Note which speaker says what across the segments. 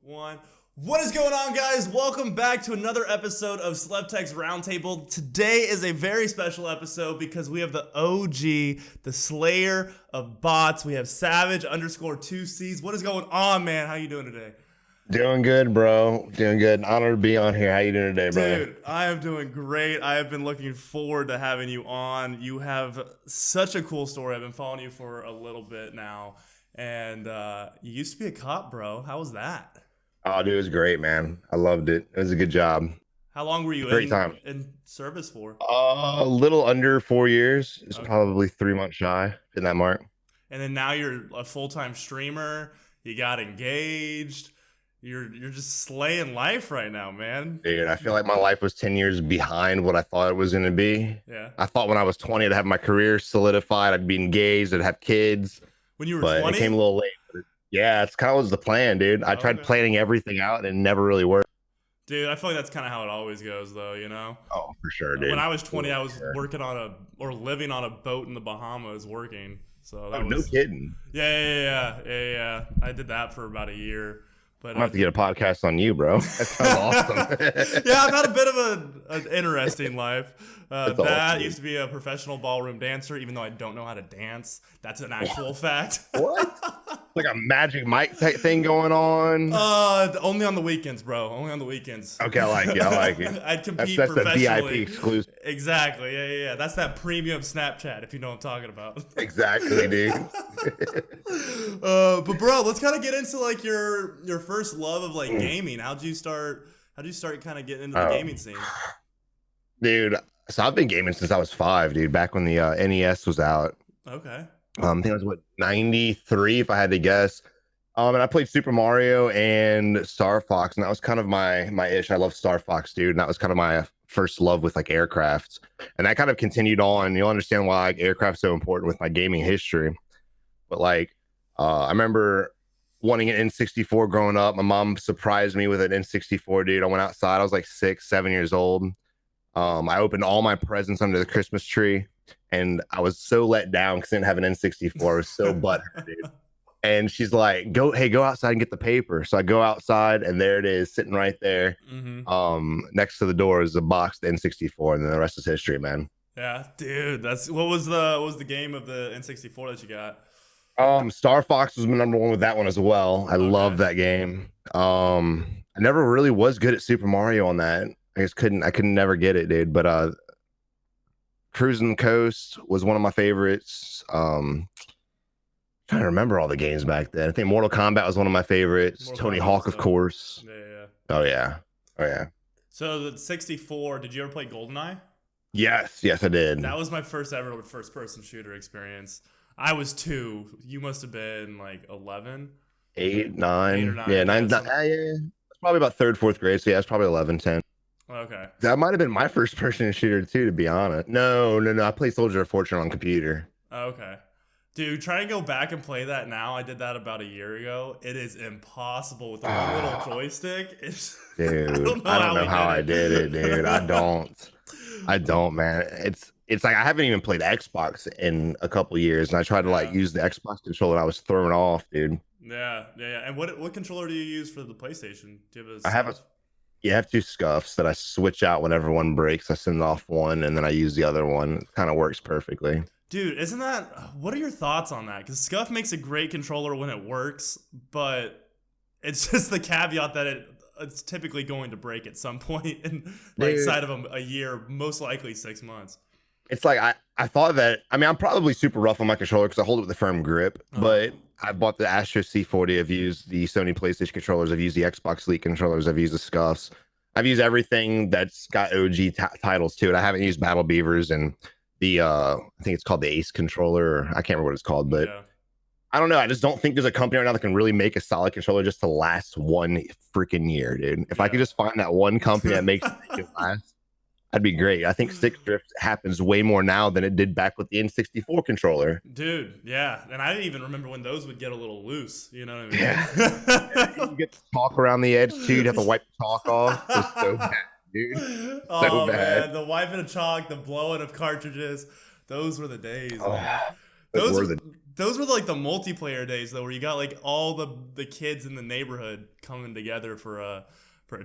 Speaker 1: One. What is going on, guys? Welcome back to another episode of Slevtek's Roundtable. Today is a very special episode because we have the OG, the Slayer of bots. We have Savage_2Cs. What is going on, man? How you doing today?
Speaker 2: Doing good, bro. Doing good. Honored to be on here. How you doing today, brother?
Speaker 1: Dude, I am doing great. I have been looking forward to having you on. You have such a cool story. I've been following you for a little bit now. And you used to be a cop, bro. How was that?
Speaker 2: Oh, dude, it was great, man. I loved it. It was a good job.
Speaker 1: How long were you in service for?
Speaker 2: A little under 4 years. It's probably 3 months shy in that mark.
Speaker 1: And then now you're a full-time streamer. You got engaged. You're just slaying life right now, man.
Speaker 2: Dude, I feel like my life was 10 years behind what I thought it was going to be.
Speaker 1: Yeah.
Speaker 2: I thought when I was 20, I'd have my career solidified. I'd be engaged. I'd have kids.
Speaker 1: When you were
Speaker 2: but
Speaker 1: 20?
Speaker 2: It came a little late. Yeah, it's kind of was the plan, dude. I tried planning everything out and it never really worked.
Speaker 1: Dude, I feel like that's kind of how it always goes, though, you know?
Speaker 2: Oh, for sure, dude.
Speaker 1: When I was 20, I was working on living on a boat in the Bahamas working. So that was
Speaker 2: no kidding.
Speaker 1: Yeah. I did that for about a year. But
Speaker 2: I'm gonna have to get a podcast on you, bro. That sounds awesome.
Speaker 1: Yeah, I've had a bit of an interesting life. That
Speaker 2: awesome.
Speaker 1: used to be a professional ballroom dancer, even though I don't know how to dance. That's an actual fact.
Speaker 2: What? Like a Magic Mike type thing going on?
Speaker 1: Only on the weekends, bro. Only on the weekends.
Speaker 2: Okay, I like it.
Speaker 1: I'd compete
Speaker 2: that's
Speaker 1: professionally.
Speaker 2: the VIP exclusive.
Speaker 1: Exactly. Yeah. That's that premium Snapchat, if you know what I'm talking about.
Speaker 2: Exactly, dude.
Speaker 1: But bro, let's kind of get into like your first love of like gaming. How'd you start kind of getting into the gaming scene?
Speaker 2: Dude, so I've been gaming since I was 5, dude. Back when the NES was out.
Speaker 1: Okay.
Speaker 2: I think it was 93 if I had to guess. And I played Super Mario and Star Fox, and that was kind of my ish. I love Star Fox, dude, and that was kind of my first love with like aircrafts. And that kind of continued on. You'll understand why like aircraft's so important with my gaming history. But like I remember wanting an N64 growing up. My mom surprised me with an N64, dude. I went outside. I was like 6, 7 years old. I opened all my presents under the Christmas tree, and I was so let down because I didn't have an N64. I was so butthurt, dude. And she's like, go outside and get the paper. So I go outside, and there it is, sitting right there.
Speaker 1: Mm-hmm.
Speaker 2: Next to the door is a box, the N64, and then the rest is history, man.
Speaker 1: Yeah, dude. What was the game of the N64 that you got?
Speaker 2: Star Fox was my number one with that one as well. I love that game. I never really was good at Super Mario on that. I couldn't never get it, dude. But Cruising the Coast was one of my favorites. Trying to remember all the games back then. I think Mortal Kombat was one of my favorites. Tony Hawk, of course.
Speaker 1: Yeah.
Speaker 2: Oh yeah.
Speaker 1: So the 64, did you ever play GoldenEye?
Speaker 2: Yes, I did.
Speaker 1: That was my first ever first-person shooter experience. I was 2. You must have been like 11.
Speaker 2: 8, 9.
Speaker 1: 8 or 9.
Speaker 2: Yeah, 9. Yeah. It's probably about 3rd, 4th grade. So yeah, it's probably 11, 10.
Speaker 1: Okay.
Speaker 2: That might have been my first person shooter too, to be honest. No. I played Soldier of Fortune on computer.
Speaker 1: Okay. Dude, try to go back and play that now. I did that about a year ago. It is impossible with the one little joystick.
Speaker 2: Dude, I don't know how I did it, dude. I don't, man. It's like I haven't even played Xbox in a couple years, and I tried to like use the Xbox controller. I was thrown off, dude.
Speaker 1: Yeah. And what controller do you use for the PlayStation? Do you
Speaker 2: have have 2 scuffs that I switch out whenever one breaks. I send off one, and then I use the other one. It kind of works perfectly.
Speaker 1: Dude, what are your thoughts on that? Because Scuff makes a great controller when it works, but it's just the caveat that it's typically going to break at some point inside of a year, most likely 6 months.
Speaker 2: It's like I thought that, I mean, I'm probably super rough on my controller because I hold it with a firm grip, but I bought the Astro C40. I've used the Sony PlayStation controllers. I've used the Xbox Elite controllers. I've used the Scuffs. I've used everything that's got OG titles to it. I haven't used Battle Beavers and the I think it's called the Ace controller, or I can't remember what it's called, but I don't know. I just don't think there's a company right now that can really make a solid controller just to last 1 freaking year, dude. If I could just find that one company that makes it last, that'd be great. I think stick drift happens way more now than it did back with the N64 controller.
Speaker 1: Dude, yeah. And I didn't even remember when those would get a little loose. You know what I mean?
Speaker 2: Yeah. You get the chalk around the edge too. You'd have to wipe the chalk off. It was so bad, dude. So bad.
Speaker 1: Man, the wiping of chalk, the blowing of cartridges. Those were the days. those were like the multiplayer days though, where you got like all the kids in the neighborhood coming together for a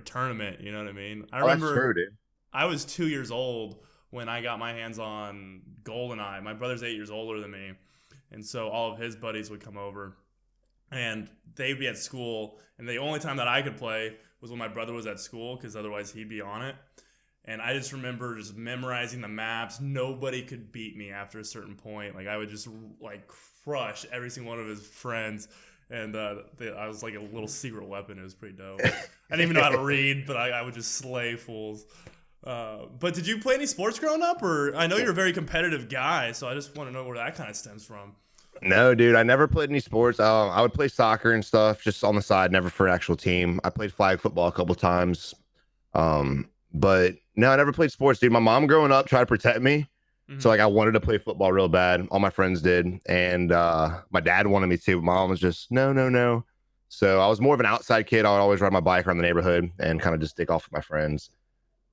Speaker 1: tournament. You know what I mean? I
Speaker 2: Oh, that's
Speaker 1: remember
Speaker 2: true, dude.
Speaker 1: I was 2 years old when I got my hands on GoldenEye. My brother's 8 years older than me, and so all of his buddies would come over, and they'd be at school, and the only time that I could play was when my brother was at school, because otherwise he'd be on it. And I just remember just memorizing the maps. Nobody could beat me after a certain point. Like I would just like crush every single one of his friends. And I was like a little secret weapon. It was pretty dope. I didn't even know how to read, but I would just slay fools. But did you play any sports growing up? Or I know you're a very competitive guy, so I just want to know where that kind of stems from.
Speaker 2: No, dude, I never played any sports. I would play soccer and stuff just on the side, never for an actual team. I played flag football a couple times. But no, I never played sports, dude. My mom growing up tried to protect me. So like I wanted to play football real bad. All my friends did. And my dad wanted me to, but my mom was just no. So I was more of an outside kid. I would always ride my bike around the neighborhood and kind of just stick off with my friends.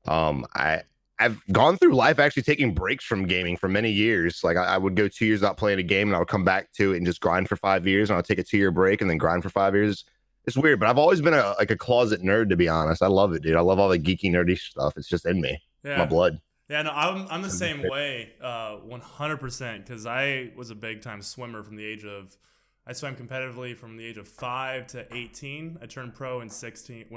Speaker 2: I've gone through life actually taking breaks from gaming for many years. Like I would go 2 years without playing a game and I would come back to it and just grind for 5 years, and I'll take a 2-year break and then grind for 5 years. It's weird, but I've always been a closet nerd, to be honest. I love it, dude. I love all the geeky, nerdy stuff. It's just in me, my blood.
Speaker 1: Yeah, no, I'm the same way, 100%. Because I was a big time swimmer I swam competitively from the age of 5 to 18. I turned pro when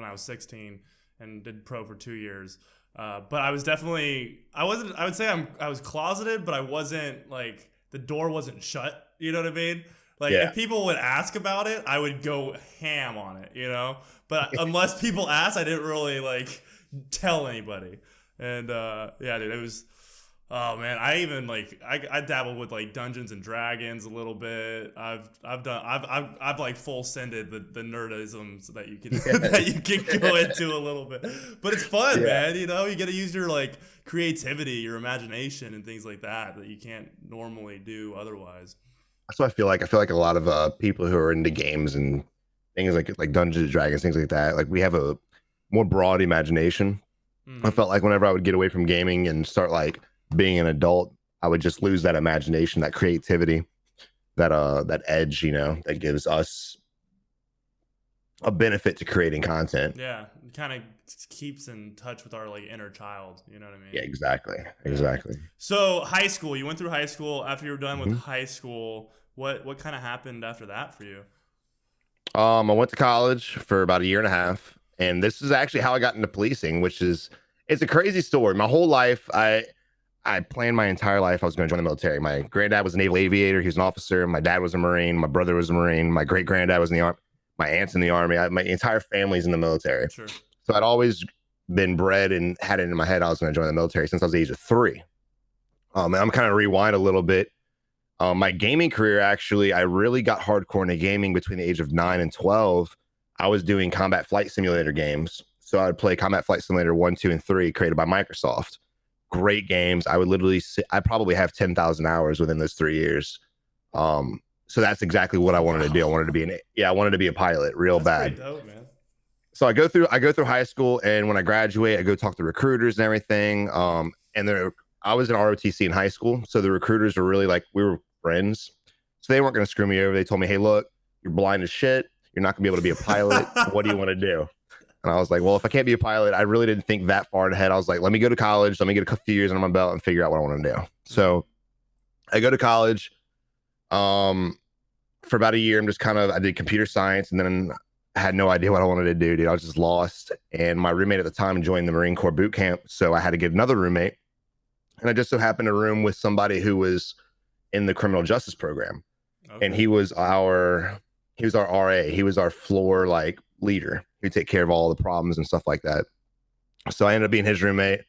Speaker 1: I was 16, and did pro for 2 years. But I was definitely, I would say I was closeted, but I wasn't like, the door wasn't shut. You know what I mean? Like if people would ask about it, I would go ham on it, you know? But unless people asked, I didn't really like tell anybody. And yeah, dude, it was, oh man, I even like, I dabbled with like Dungeons and Dragons a little bit. I've like full sended the nerdisms that you can that you can go into a little bit. But it's fun, man. You know, you got to use your like creativity, your imagination, and things like that you can't normally do otherwise.
Speaker 2: That's what I feel like. I feel like a lot of people who are into games and things like Dungeons and Dragons, things like that, like we have a more broad imagination. I felt like whenever I would get away from gaming and start like being an adult, I would just lose that imagination, that creativity, that edge, you know, that gives us a benefit to creating content.
Speaker 1: Yeah, it kind of keeps in touch with our like inner child. You know what I mean?
Speaker 2: Yeah, exactly.
Speaker 1: So high school, you went through high school. After you were done with high school, what kind of happened after that for you?
Speaker 2: I went to college for about a year and a half, and this is actually how I got into policing, which is, it's a crazy story. My whole life, I planned my entire life I was going to join the military. My granddad was a naval aviator. He was an officer. My dad was a Marine. My brother was a Marine. My great granddad was in the army. My aunt's in the army. My entire family's in the military.
Speaker 1: Sure.
Speaker 2: So I'd always been bred and had it in my head I was going to join the military since I was the age of 3. And I'm kind of rewind a little bit. My gaming career, actually, I really got hardcore into gaming between the age of 9 and 12. I was doing combat flight simulator games. So I would play Combat Flight Simulator 1, 2, and 3 created by Microsoft. Great games. I would literally I probably have 10,000 hours within those 3 years. So that's exactly what I wanted to do. I wanted to be a pilot real bad.
Speaker 1: Pretty dope, man.
Speaker 2: So I go through high school, and when I graduate, I go talk to recruiters and everything. And I was in ROTC in high school, so the recruiters were really like, we were friends. So they weren't going to screw me over. They told me, hey, look, you're blind as shit. You're not going to be able to be a pilot. What do you want to do? And I was like, well, if I can't be a pilot, I really didn't think that far ahead. I was like, let me go to college. Let me get a few years under my belt and figure out what I want to do. So I go to college. For about a year, I did computer science, and then I had no idea what I wanted to do, dude. I was just lost. And my roommate at the time joined the Marine Corps boot camp. So I had to get another roommate. And I just so happened to room with somebody who was in the criminal justice program. Okay. And he was our RA. He was our floor like leader. He'd take care of all the problems and stuff like that. So I ended up being his roommate.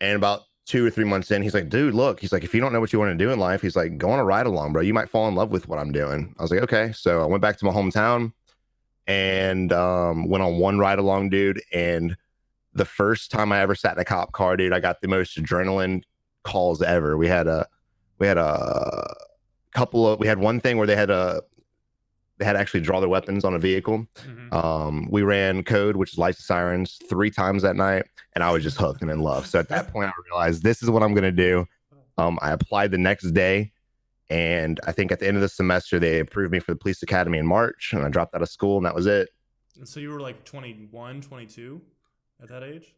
Speaker 2: And about 2 or 3 months in, he's like, dude, look, he's like, if you don't know what you want to do in life, he's like, go on a ride along, bro. You might fall in love with what I'm doing. I was like, okay. So I went back to my hometown and went on one ride along, dude. And the first time I ever sat in a cop car, dude, I got the most adrenaline calls ever. We had one thing where they had to actually draw their weapons on a vehicle. We ran code, which is lights and sirens, 3 times that night, and I was just hooked and in love. So at that point, I realized this is what I'm going to do. I applied the next day, And I think at the end of the semester, they approved me for the police academy in March, and I dropped out of school, and that was it.
Speaker 1: And so you were like 21, 22 at that age?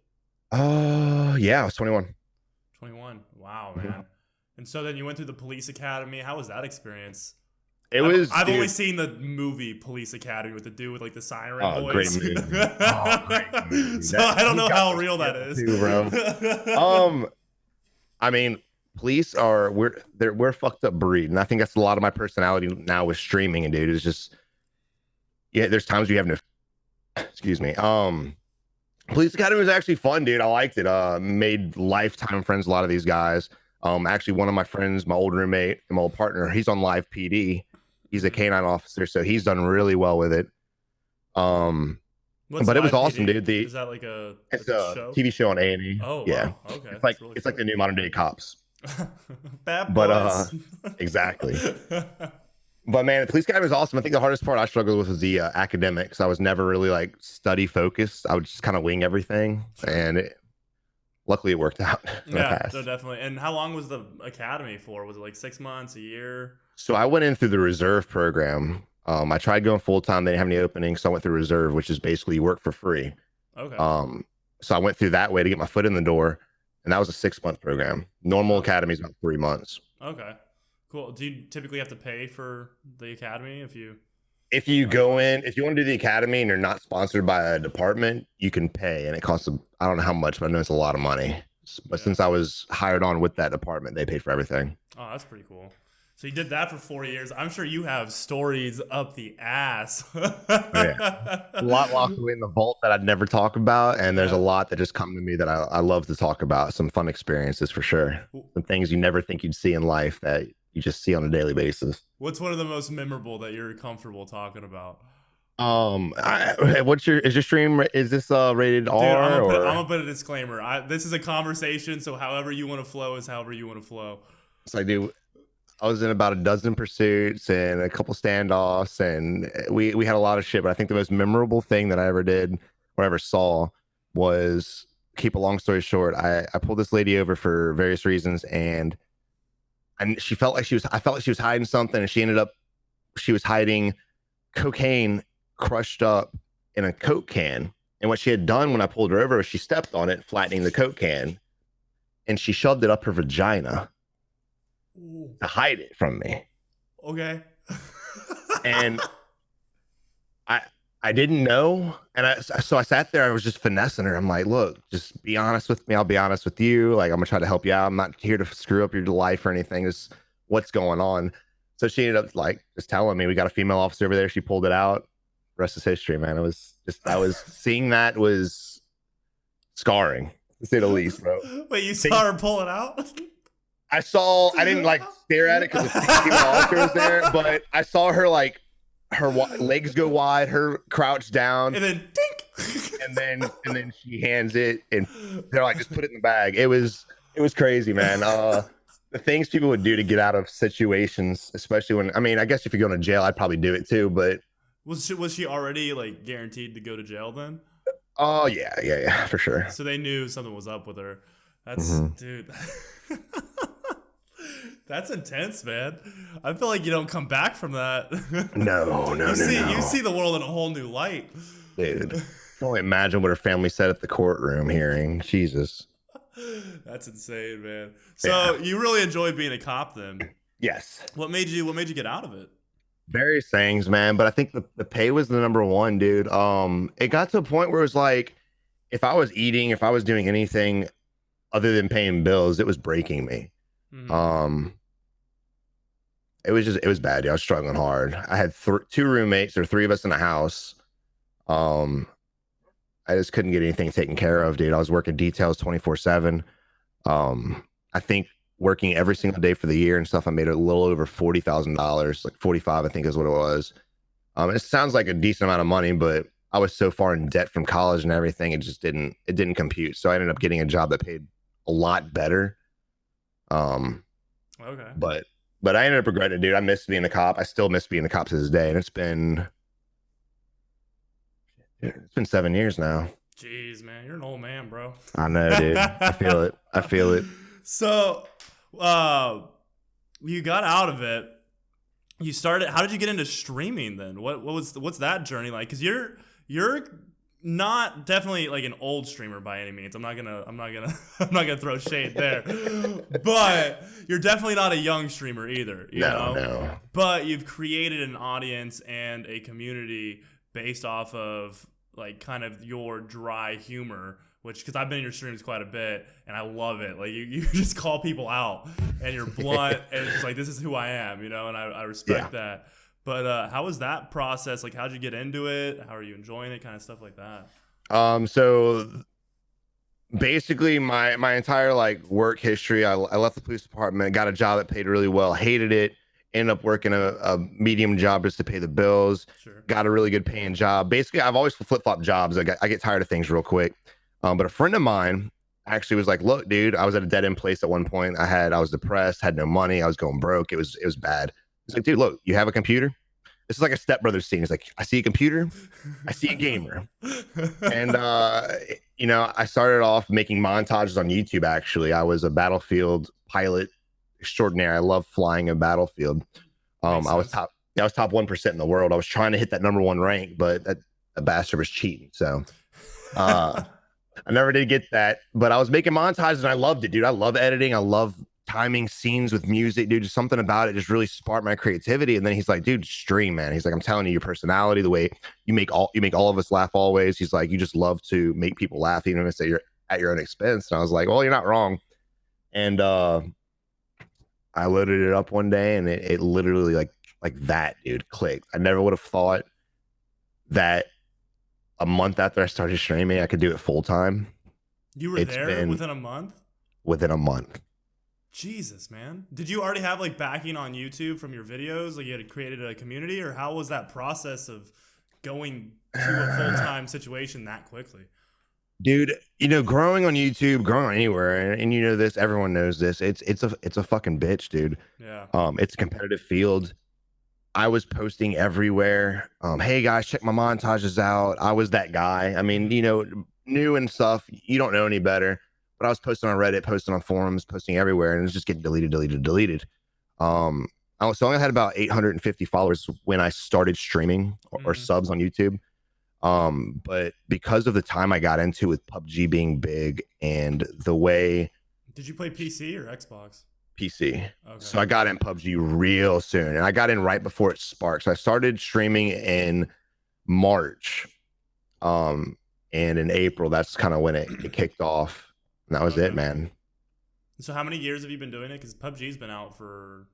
Speaker 2: Yeah, I was 21.
Speaker 1: 21. Wow,
Speaker 2: Mhm.
Speaker 1: man. And so then you went through the police academy. How was that experience? I've
Speaker 2: Dude,
Speaker 1: only seen the movie Police Academy with the dude with like the siren
Speaker 2: great
Speaker 1: voice.
Speaker 2: movie. Great movie.
Speaker 1: So I don't
Speaker 2: He
Speaker 1: know
Speaker 2: got
Speaker 1: how
Speaker 2: the
Speaker 1: real that
Speaker 2: skill
Speaker 1: is.
Speaker 2: too, bro. I mean, police are we're a fucked up breed, and I think that's a lot of my personality now with streaming. And dude, it's just there's times you have no. Excuse me. Police Academy was actually fun, dude. I liked it. Made lifetime friends. A lot of these guys. Actually, one of my friends, my old roommate, and my old partner, he's on live PD. He's a canine officer, so he's done really well with it.
Speaker 1: What's
Speaker 2: But it was
Speaker 1: Live
Speaker 2: awesome,
Speaker 1: PD?
Speaker 2: dude.
Speaker 1: Is that like
Speaker 2: it's
Speaker 1: a
Speaker 2: a
Speaker 1: show?
Speaker 2: TV show on A&E.
Speaker 1: Oh,
Speaker 2: Yeah,
Speaker 1: wow. Okay.
Speaker 2: it's like
Speaker 1: That's really
Speaker 2: it's like the new modern day cops.
Speaker 1: Bad
Speaker 2: But
Speaker 1: boys.
Speaker 2: exactly. But man, the police academy was awesome. I think the hardest part I struggled with was the academics. I was never really like study focused. I would just kind of wing everything, and luckily it worked out.
Speaker 1: Yeah, no, definitely. And how long was the academy for? Was it like 6 months, a year?
Speaker 2: So I went in through the reserve program. I tried going full time. They didn't have any openings, so I went through reserve, which is basically you work for free.
Speaker 1: Okay.
Speaker 2: So I went through that way to get my foot in the door, and that was a 6-month program. Normal academy is about 3 months.
Speaker 1: Okay. Cool. Do you typically have to pay for the academy if you
Speaker 2: go in, if you want to do the academy and you're not sponsored by a department, you can pay, and it costs I don't know how much, but I know it's a lot of money. But since I was hired on with that department, they pay for everything.
Speaker 1: Oh, that's pretty cool. So you did that for 4 years. I'm sure you have stories up the ass.
Speaker 2: Yeah. A lot locked away in the vault that I'd never talk about, and there's a lot that just come to me that I love to talk about. Some fun experiences for sure. Some things you never think you'd see in life that you just see on a daily basis.
Speaker 1: What's one of the most memorable that you're comfortable talking about?
Speaker 2: Is your stream, is this rated
Speaker 1: Dude,
Speaker 2: R?
Speaker 1: I'm gonna put a disclaimer. This is a conversation, so however you want to flow is however you want to flow.
Speaker 2: So I was in about a dozen pursuits and a couple standoffs, and we had a lot of shit. But I think the most memorable thing that I ever did or ever saw was, keep a long story short, I pulled this lady over for various reasons, and she felt like I felt like she was hiding something, and she was hiding cocaine crushed up in a Coke can. And what she had done when I pulled her over was she stepped on it, flattening the Coke can, and she shoved it up her vagina to hide it from me.
Speaker 1: Okay.
Speaker 2: And I didn't know, and so I sat there. I was just finessing her. I'm like, look, just be honest with me. I'll be honest with you. Like, I'm gonna try to help you out. I'm not here to screw up your life or anything. Just what's going on. So she ended up like just telling me, we got a female officer over there. She pulled it out. Rest is history, man. It was just, I was seeing that was scarring, to say the least, bro.
Speaker 1: Wait, you saw her pull it out?
Speaker 2: I didn't like stare at it because the female officer was there, but I saw her like, her legs go wide, her crouch down,
Speaker 1: and then dink,
Speaker 2: and then she hands it, and they're like, just put it in the bag. It was crazy, man. The things people would do to get out of situations, especially when, I mean, I guess if you're going to jail, I'd probably do it too. But
Speaker 1: was she already like guaranteed to go to jail then?
Speaker 2: Oh yeah, for sure.
Speaker 1: So they knew something was up with her. That's dude. That's intense, man. I feel like you don't come back from that.
Speaker 2: No.
Speaker 1: You see the world in a whole new light.
Speaker 2: Dude, I can only imagine what her family said at the courtroom hearing. Jesus.
Speaker 1: That's insane, man. So you really enjoyed being a cop then?
Speaker 2: Yes.
Speaker 1: What made you get out of it?
Speaker 2: Various things, man. But I think the pay was the number one, dude. It got to a point where it was like, if I was eating, if I was doing anything other than paying bills, it was breaking me. It was bad, dude. I was struggling hard. I had 2 roommates, or 3 of us in a house. I just couldn't get anything taken care of, dude. I was working details 24/7. I think working every single day for the year and stuff, I made a little over $40,000, like 45, I think is what it was. It sounds like a decent amount of money, but I was so far in debt from college and everything, it just didn't compute. So I ended up getting a job that paid a lot better.
Speaker 1: Okay.
Speaker 2: But I ended up regretting it, dude. I miss being a cop. I still miss being a cop to this day. And it's been 7 years now.
Speaker 1: Jeez, man. You're an old man, bro.
Speaker 2: I know, dude. I feel it.
Speaker 1: So, you got out of it. You started. How did you get into streaming then? What's that journey like? Because you're not definitely like an old streamer by any means. I'm not gonna I'm not gonna throw shade there, but you're definitely not a young streamer either. You know?
Speaker 2: No.
Speaker 1: But you've created an audience and a community based off of like kind of your dry humor, which because I've been in your streams quite a bit and I love it. Like you just call people out and you're blunt and it's just like, this is who I am, you know, and I respect that. But how was that process? Like, how'd you get into it? How are you enjoying it? Kind of stuff like that.
Speaker 2: So basically my entire like work history, I left the police department, got a job that paid really well, hated it, ended up working a medium job just to pay the bills.
Speaker 1: Sure.
Speaker 2: Got a really good paying job. Basically, I've always flip-flop jobs. I get tired of things real quick. But a friend of mine actually was like, look, dude, I was at a dead end place at one point. I was depressed, had no money. I was going broke. It was bad. He's like, dude, look, you have a computer? This is like a Step Brothers scene. He's like, I see a computer. I see a gamer. And, you know, I started off making montages on YouTube, actually. I was a Battlefield pilot extraordinaire. I love flying a Battlefield. I was top 1% in the world. I was trying to hit that #1 rank, but that bastard was cheating. So I never did get that, but I was making montages and I loved it, dude. I love editing. I love timing scenes with music, dude. Just something about it just really sparked my creativity. And then he's like, dude, stream, man. He's like, I'm telling you, your personality, the way you make all of us laugh always. He's like, you just love to make people laugh, even if you're at your own expense. And I was like, well, you're not wrong. And I loaded it up one day and it literally like that, dude, clicked. I never would have thought that a month after I started streaming, I could do it full time.
Speaker 1: You were there within a month?
Speaker 2: Within a month.
Speaker 1: Jesus, man. Did you already have like backing on YouTube from your videos? Like you had created a community, or how was that process of going to a full-time situation that quickly?
Speaker 2: Dude, you know, growing on YouTube, growing on anywhere, and you know this, everyone knows this. It's a fucking bitch, dude.
Speaker 1: Yeah.
Speaker 2: It's a competitive field. I was posting everywhere. Hey guys, check my montages out. I was that guy. I mean, you know, new and stuff. You don't know any better. But I was posting on Reddit, posting on forums, posting everywhere, and it was just getting deleted. So I only had about 850 followers when I started streaming or subs on YouTube. But because of the time I got into with PUBG being big and the way...
Speaker 1: Did you play PC or Xbox?
Speaker 2: PC.
Speaker 1: Okay.
Speaker 2: So I got in PUBG real soon, and I got in right before it sparked. So I started streaming in March. And in April, that's kind of when it kicked off. And that was it, man.
Speaker 1: So how many years have you been doing it? Because PUBG's been out for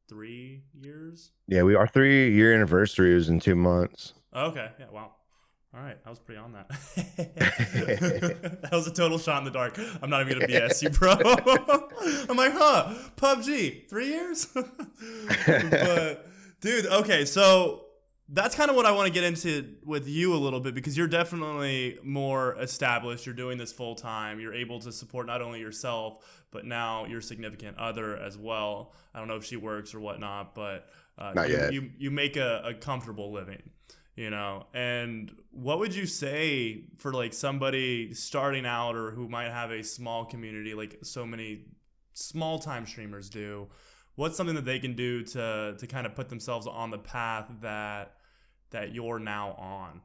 Speaker 1: 3 years.
Speaker 2: Yeah, our 3-year anniversary was in 2 months.
Speaker 1: Oh, okay. Yeah. Wow. All right. I was pretty on that. That was a total shot in the dark. I'm not even gonna BS you, bro. I'm like, PUBG, 3 years. But dude, okay, so that's kind of what I want to get into with you a little bit, because you're definitely more established. You're doing this full time. You're able to support not only yourself, but now your significant other as well. I don't know if she works or whatnot, but
Speaker 2: not yet.
Speaker 1: You make a comfortable living, you know. And what would you say for like somebody starting out or who might have a small community like so many small time streamers do? What's something that they can do to kind of put themselves on the path that you're now on?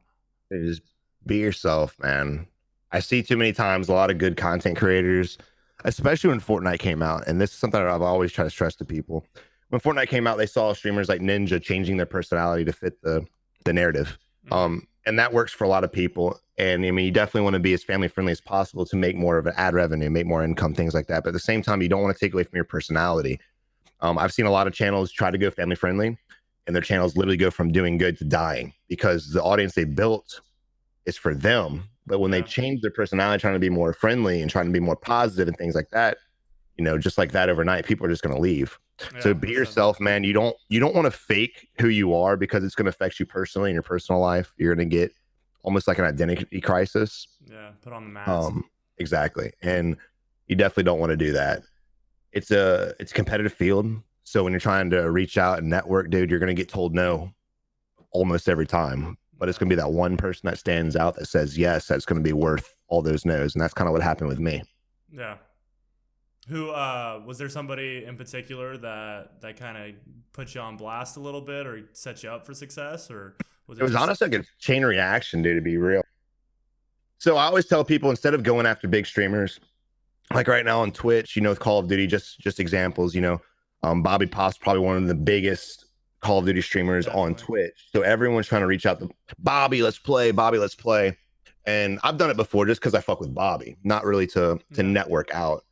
Speaker 2: Is be yourself, man. I see too many times a lot of good content creators, especially when Fortnite came out, and this is something that I've always tried to stress to people. When Fortnite came out, they saw streamers like Ninja changing their personality to fit the narrative. And that works for a lot of people. And I mean, you definitely want to be as family friendly as possible to make more of an ad revenue, make more income, things like that. But at the same time, you don't want to take away from your personality. I've seen a lot of channels try to go family friendly, and their channels literally go from doing good to dying because the audience they built is for them. But when they change their personality, trying to be more friendly and trying to be more positive and things like that, you know, just like that overnight, people are just going to leave. So be yourself, man. You don't want to fake who you are, because it's going to affect you personally in your personal life. You're going to get almost like an identity crisis.
Speaker 1: Yeah, put on the mask.
Speaker 2: Exactly. And you definitely don't want to do that. It's a competitive field. So when you're trying to reach out and network, dude, you're going to get told no almost every time. But it's going to be that one person that stands out that says yes, that's going to be worth all those no's. And that's kind of what happened with me.
Speaker 1: Yeah. Who was there somebody in particular that kind of put you on blast a little bit or set you up for success, or was
Speaker 2: It
Speaker 1: it
Speaker 2: was
Speaker 1: just
Speaker 2: honestly like a chain reaction, dude, to be real. So I always tell people, instead of going after big streamers, like right now on Twitch, with Call of Duty, just examples, Bobby Pop's probably one of the biggest Call of Duty streamers on
Speaker 1: definitely?
Speaker 2: Twitch. So everyone's trying to reach out to Bobby, let's play, Bobby, let's play. And I've done it before just because I fuck with Bobby, not really to
Speaker 1: Yeah,
Speaker 2: network out.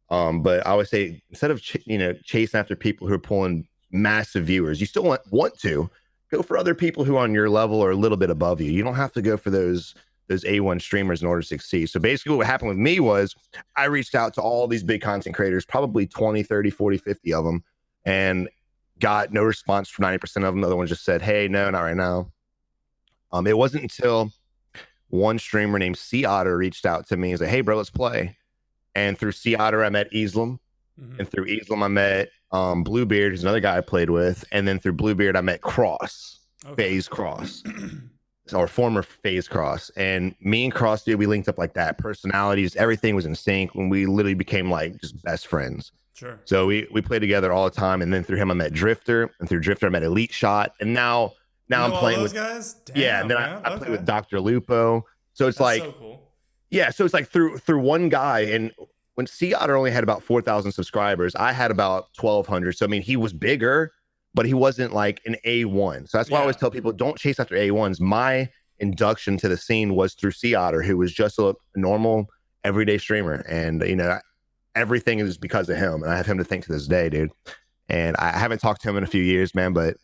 Speaker 2: But I always say, instead of chasing after people who are pulling massive viewers, you still want to go for other people who are on your level or a little bit above you. You don't have to go for those A1 streamers in order to succeed. So basically what happened with me was I reached out to all these big content creators, probably 20, 30, 40, 50 of them, and got no response from 90% of them. The other one just said, hey, no, not right now. It wasn't until one streamer named Sea Otter reached out to me and said, hey, bro, let's play. And through Sea Otter, I met Islam.
Speaker 1: hmm
Speaker 2: And through Islam, I met Bluebeard, who's another guy I played with. And then through Bluebeard, I met Cross,
Speaker 1: okay.
Speaker 2: FaZe Cross, or former FaZe Cross. And me and Cross, dude, we linked up like that. Personalities, everything was in sync when we literally became like just best friends.
Speaker 1: Sure.
Speaker 2: So we played together all the time. And then through him, I met Drifter. And through Drifter, I met Elite Shot. And now
Speaker 1: You
Speaker 2: I'm
Speaker 1: know all
Speaker 2: playing
Speaker 1: those
Speaker 2: with,
Speaker 1: guys?
Speaker 2: yeah. And
Speaker 1: Damn,
Speaker 2: then
Speaker 1: man.
Speaker 2: I play
Speaker 1: Okay.
Speaker 2: with Dr. Lupo. So it's
Speaker 1: That's
Speaker 2: like,
Speaker 1: so cool.
Speaker 2: yeah, so it's like through one guy. And when Sea Otter only had about 4,000 subscribers, I had about 1,200. So I mean, he was bigger, but he wasn't like an A1. So that's why I always
Speaker 1: Yeah.
Speaker 2: tell people, don't chase after A1s. My induction to the scene was through Sea Otter, who was just a normal everyday streamer, and everything is because of him, and I have him to thank to this day, dude. And I haven't talked to him in a few years, man, but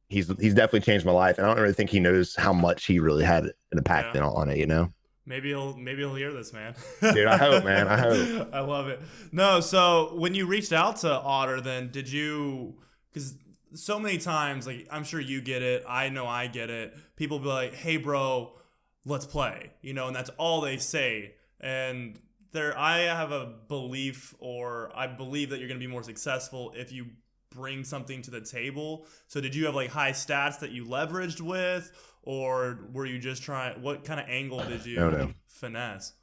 Speaker 2: he's definitely changed my life, and I don't really think he knows how much he really had an impact
Speaker 1: Yeah.
Speaker 2: on it.
Speaker 1: Maybe he'll hear this, man.
Speaker 2: Dude, I hope, man. I hope.
Speaker 1: I love it. No, so when you reached out to Otter, then did you? Because so many times, like I'm sure you get it. I know I get it. People be like, "Hey, bro, let's play," and that's all they say. And I have a belief, or I believe that you're gonna be more successful if you bring something to the table. So did you have like high stats that you leveraged with, or were you just trying? What kind of angle did you
Speaker 2: No.
Speaker 1: finesse?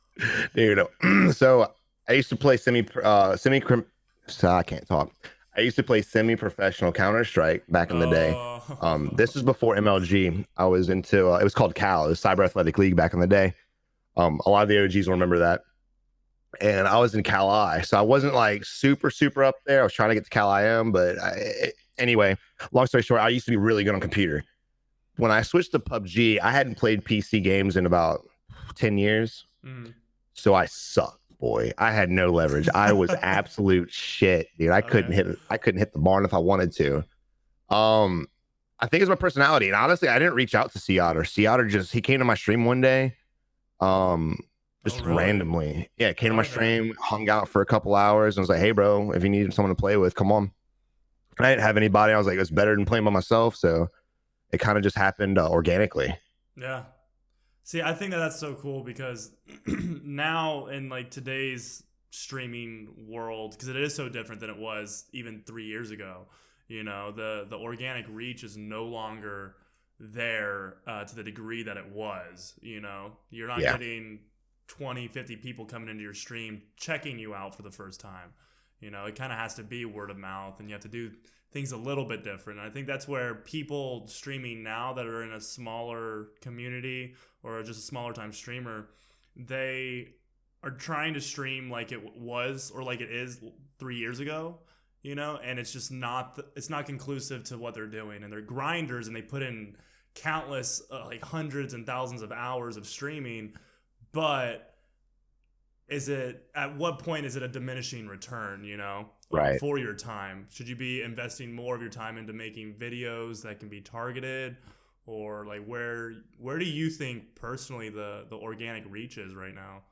Speaker 2: Dude. So I used to play so I can't talk. I used to play semi-professional Counter-Strike back in the day.
Speaker 1: Oh,
Speaker 2: This is before MLG. I was into it was called Cal. It was Cyber Athletic League back in the day. A lot of the OGs will remember that. And I was in Cal I, so I wasn't like super super up there. I was trying to get to Cal IM, but anyway, long story short, I used to be really good on computer. When I switched to PUBG, I hadn't played PC games in about 10 years.
Speaker 1: mm,
Speaker 2: So I sucked, boy. I had no leverage. I was absolute shit, dude. I couldn't
Speaker 1: okay.
Speaker 2: hit the barn if I wanted to. I think it's my personality. And honestly, I didn't reach out to Sea Otter. Sea Otter he came to my stream one day.
Speaker 1: Oh,
Speaker 2: Just
Speaker 1: really?
Speaker 2: randomly. Yeah, came to my
Speaker 1: Okay.
Speaker 2: stream, hung out for a couple hours, and was like, hey bro, if you need someone to play with, come on. And I didn't have anybody. I was like, it's better than playing by myself. So it kind of just happened organically.
Speaker 1: Yeah. See, I think that that's so cool because now in like today's streaming world, because it is so different than it was even 3 years ago. The organic reach is no longer there to the degree that it was. You're not
Speaker 2: Yeah.
Speaker 1: getting 20, 50 people coming into your stream checking you out for the first time. It kind of has to be word of mouth, and you have to do things a little bit different. And I think that's where people streaming now that are in a smaller community or just a smaller time streamer, they are trying to stream like it was or like it is 3 years ago, and it's just it's not conclusive to what they're doing. And they're grinders, and they put in countless like hundreds and thousands of hours of streaming, but at what point is it a diminishing return,
Speaker 2: Right.
Speaker 1: for your time? Should you be investing more of your time into making videos that can be targeted, or like where do you think personally the organic reach is right now?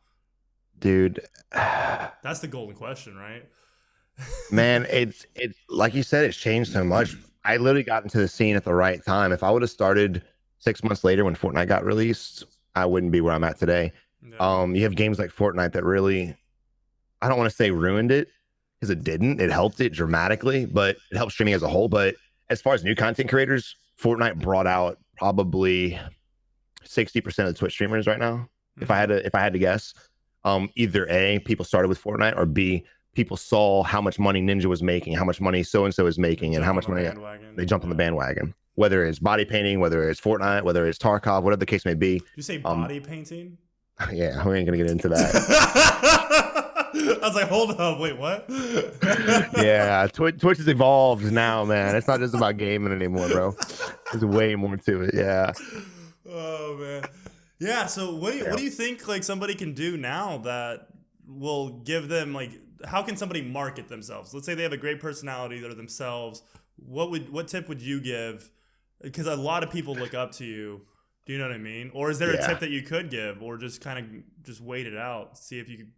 Speaker 2: Dude.
Speaker 1: That's the golden question, right?
Speaker 2: Man, it's like you said, it's changed so much. I literally got into the scene at the right time. If I would have started 6 months later when Fortnite got released, I wouldn't be where I'm at today.
Speaker 1: Yeah.
Speaker 2: You have games like Fortnite that really, I don't want to say ruined it, because it didn't. It helped it dramatically, but it helped streaming as a whole. But as far as new content creators, Fortnite brought out probably 60% of the Twitch streamers right now. If I had to guess, either A, people started with Fortnite, or B, people saw how much money Ninja was making, how much money so and so is making, and how much money they jumped on the bandwagon. Whether it's body painting, whether it's Fortnite, whether it's Tarkov, whatever the case may be.
Speaker 1: Did you say body painting?
Speaker 2: Yeah, we ain't gonna get into that.
Speaker 1: I was like, hold up, wait, what?
Speaker 2: Yeah, Twitch has evolved now, man. It's not just about gaming anymore, bro. There's way more to it. Yeah.
Speaker 1: Oh man. Yeah. So what do you think like somebody can do now that will give them like, how can somebody market themselves? Let's say they have a great personality, they're themselves. What tip would you give? Because a lot of people look up to you. Do you know what I mean? Or is there a tip that you could give, or just kind of just wait it out, see if you could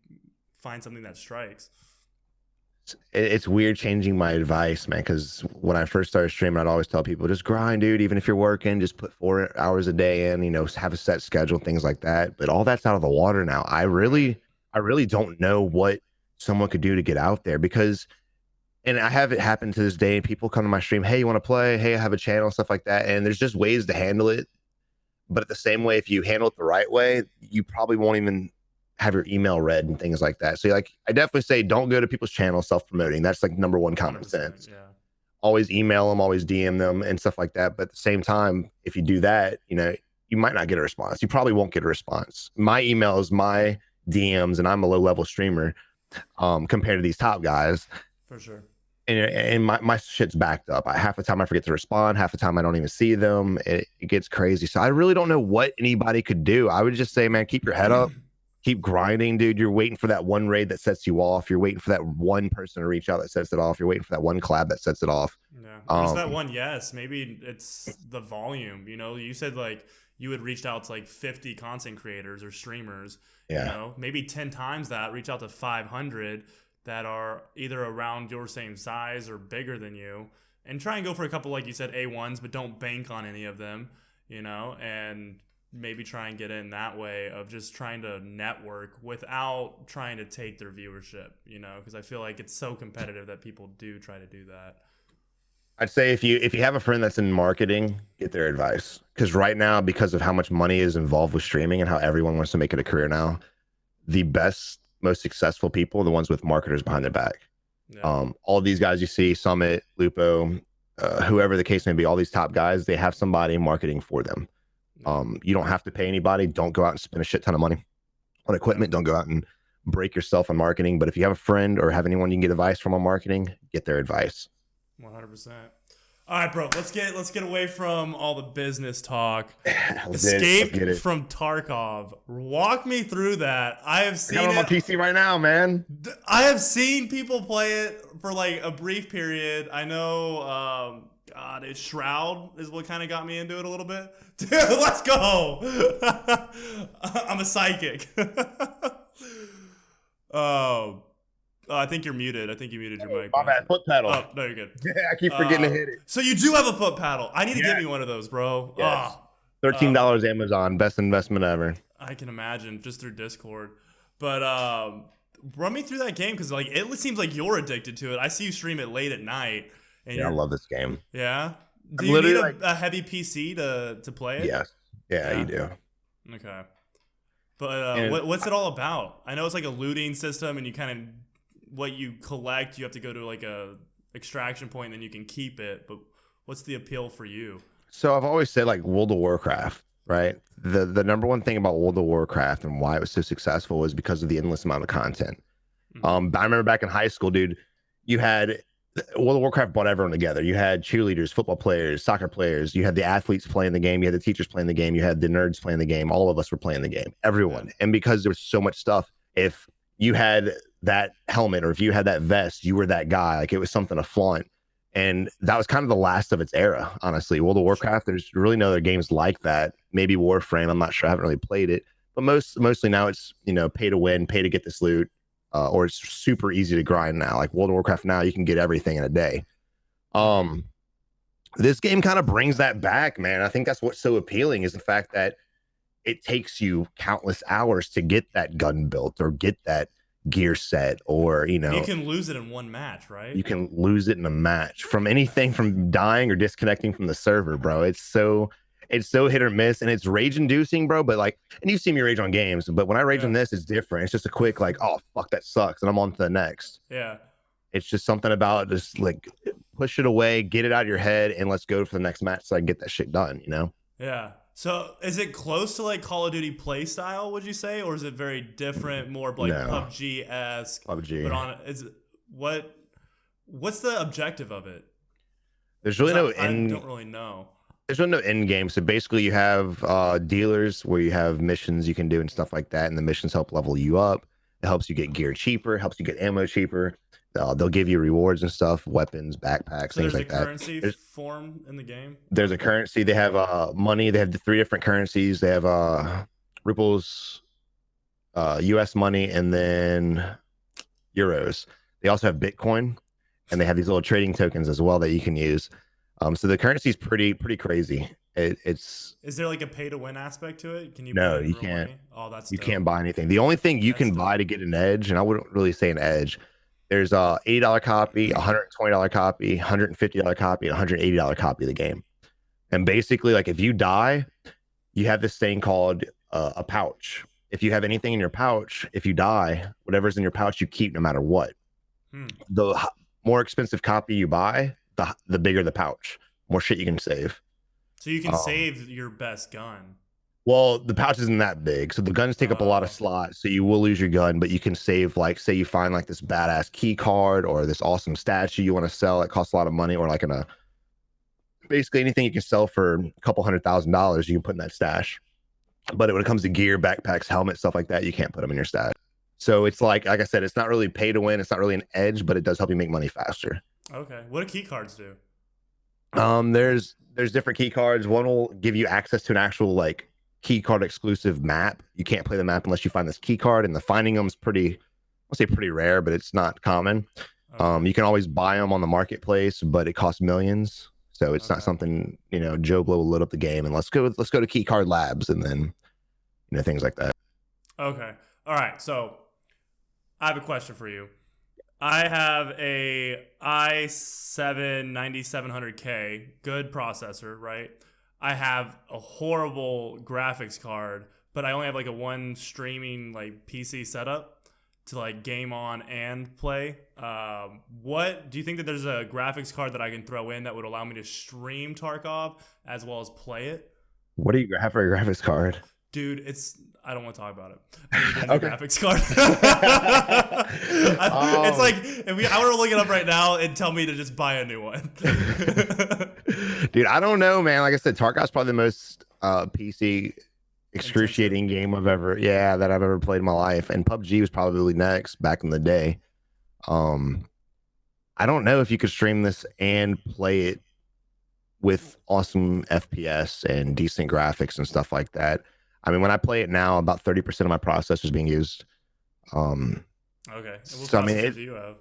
Speaker 1: find something that strikes?
Speaker 2: It's weird changing my advice, man, because when I first started streaming, I'd always tell people, just grind, dude. Even if you're working, just put 4 hours a day in, have a set schedule, things like that. But all that's out of the water now. I really don't know what someone could do to get out there, because, and I have it happen to this day, people come to my stream, hey, you want to play? Hey, I have a channel, stuff like that. And there's just ways to handle it. But at the same way, if you handle it the right way, you probably won't even have your email read and things like that. So I definitely say, don't go to people's channels self-promoting. That's like number one common sense. Yeah. Always email them, always DM them and stuff like that. But at the same time, if you do that, you might not get a response. You probably won't get a response. My email is my DMs, and I'm a low-level streamer compared to these top guys.
Speaker 1: For sure.
Speaker 2: And my shit's backed up. Half the time I forget to respond. Half the time I don't even see them. It gets crazy. So I really don't know what anybody could do. I would just say, man, keep your head up. Keep grinding, dude. You're waiting for that one raid that sets you off. You're waiting for that one person to reach out that sets it off. You're waiting for that one collab that sets it off.
Speaker 1: Yeah. There's that one. Yes. Maybe it's the volume. You said like you had reached out to like 50 content creators or streamers.
Speaker 2: Yeah.
Speaker 1: Maybe 10 times that. Reach out to 500 that are either around your same size or bigger than you, and try and go for a couple, like you said, A1s, but don't bank on any of them, and maybe try and get in that way of just trying to network without trying to take their viewership, because I feel like it's so competitive that people do try to do that.
Speaker 2: I'd say if you have a friend that's in marketing, get their advice, because right now, because of how much money is involved with streaming and how everyone wants to make it a career now, the best, most successful people are the ones with marketers behind their back. Yeah. All these guys you see, Summit, Lupo, whoever the case may be, all these top guys, they have somebody marketing for them. You don't have to pay anybody. Don't go out and spend a shit ton of money on equipment. Don't go out and break yourself on marketing. But if you have a friend or have anyone you can get advice from on marketing, get their advice.
Speaker 1: 100%. All right, bro. Let's get away from all the business talk. Escape from Tarkov. Walk me through that. I have seen it
Speaker 2: on my PC right now, man.
Speaker 1: I have seen people play it for like a brief period. I know. God, it's Shroud is what kind of got me into it a little bit. Dude, let's go. I'm a psychic. I think you're muted. I think you muted your mic.
Speaker 2: My bad. Foot pedal.
Speaker 1: Oh, no, you're good.
Speaker 2: Yeah, I keep forgetting to hit it.
Speaker 1: So you do have a foot paddle. I need to get me one of those, bro.
Speaker 2: Yes. $13 Amazon. Best investment ever.
Speaker 1: I can imagine, just through Discord. But run me through that game, because like it seems like you're addicted to it. I see you stream it late at night. And
Speaker 2: I love this game.
Speaker 1: Yeah? Do you need a heavy PC to play it?
Speaker 2: Yes. Yeah, you do.
Speaker 1: Okay. But what's it all about? I know it's like a looting system, and you kind of, what you collect, you have to go to like a extraction point, and then you can keep it. But what's the appeal for you?
Speaker 2: So I've always said, like, World of Warcraft, right? The number one thing about World of Warcraft and why it was so successful was because of the endless amount of content. Mm-hmm. I remember back in high school, dude, you had World of Warcraft brought everyone together. You had cheerleaders, football players, soccer players. You had the athletes playing the game. You had the teachers playing the game. You had the nerds playing the game. All of us were playing the game. Everyone. And because there was so much stuff, if you had that helmet or if you had that vest, you were that guy. Like, it was something to flaunt. And that was kind of the last of its era, honestly. World of Warcraft, there's really no other games like that. Maybe Warframe. I'm not sure. I haven't really played it. But mostly now it's, pay to win, pay to get this loot. Or it's super easy to grind now. Like World of Warcraft now, you can get everything in a day. This game kind of brings that back, man. I think that's what's so appealing, is the fact that it takes you countless hours to get that gun built or get that gear set, or you
Speaker 1: can lose it in one match, right?
Speaker 2: You can lose it in a match from anything from dying or disconnecting from the server, bro. It's it's so hit or miss, and it's rage inducing, bro. But like, and you've seen me rage on games, but when I rage on this, it's different. It's just a quick like, oh fuck, that sucks, and I'm on to the next.
Speaker 1: Yeah.
Speaker 2: It's just something about just like push it away, get it out of your head, and let's go for the next match so I can get that shit done, you know?
Speaker 1: Yeah. So is it close to like Call of Duty play style, would you say? Or is it very different, more like PUBG-esque?
Speaker 2: PUBG.
Speaker 1: But what's the objective of it?
Speaker 2: There's really
Speaker 1: I don't really know.
Speaker 2: There's no end game. So basically you have dealers where you have missions you can do and stuff like that. And the missions help level you up. It helps you get gear cheaper, helps you get ammo cheaper. They'll give you rewards and stuff, weapons, backpacks, things like that.
Speaker 1: There's a currency form in the game?
Speaker 2: There's a currency. They have money. They have the 3 different currencies. They have rubles, US money, and then euros. They also have Bitcoin, and they have these little trading tokens as well that you can use. So the currency is pretty crazy. Is
Speaker 1: there like a pay to win aspect to it? Can you?
Speaker 2: No, you can't.
Speaker 1: Money? Oh, that's
Speaker 2: you can't buy anything. The only thing you can buy to get an edge, and I wouldn't really say an edge. There's a $80 copy, $120 copy, $150 copy, and $180 copy of the game. And basically, like if you die, you have this thing called a pouch. If you have anything in your pouch, if you die, whatever's in your pouch, you keep no matter what. The more expensive copy you buy, the bigger the pouch, more shit you can save.
Speaker 1: So you can save your best gun.
Speaker 2: Well, the pouch isn't that big, so the guns take up a lot of slots, so you will lose your gun, but you can save, like, say you find like this badass key card or this awesome statue you want to sell. It costs a lot of money, or like basically anything you can sell for a couple $100,000, you can put in that stash. But when it comes to gear, backpacks, helmets, stuff like that, you can't put them in your stash. So it's like I said, it's not really pay to win. It's not really an edge, but it does help you make money faster.
Speaker 1: Okay. What do key cards do?
Speaker 2: There's different key cards. One will give you access to an actual like key card exclusive map. You can't play the map unless you find this key card, and the finding them is I'll say pretty rare, but it's not common. Okay. You can always buy them on the marketplace, but it costs millions. So it's not something, Joe Blow will load up the game and let's go to key card labs, and then, things like that.
Speaker 1: Okay. All right. So I have a question for you. I have a i7 9700K, good processor, right? I have a horrible graphics card, but I only have like a one streaming like PC setup to like game on and play. What do you think that there's a graphics card that I can throw in that would allow me to stream Tarkov as well as play it?
Speaker 2: What do you have for a graphics card?
Speaker 1: Dude, I don't want to talk about it. I need a graphics card. It's like if I were to look it up right now and tell me to just buy a new one.
Speaker 2: Dude, I don't know, man. Like I said, Tarkov's probably the most PC excruciating game that I've ever played in my life, and PUBG was probably next back in the day. I don't know if you could stream this and play it with awesome FPS and decent graphics and stuff like that. I mean, when I play it now, about 30% of my processor is being used.
Speaker 1: Okay.
Speaker 2: So I mean,
Speaker 1: do you have?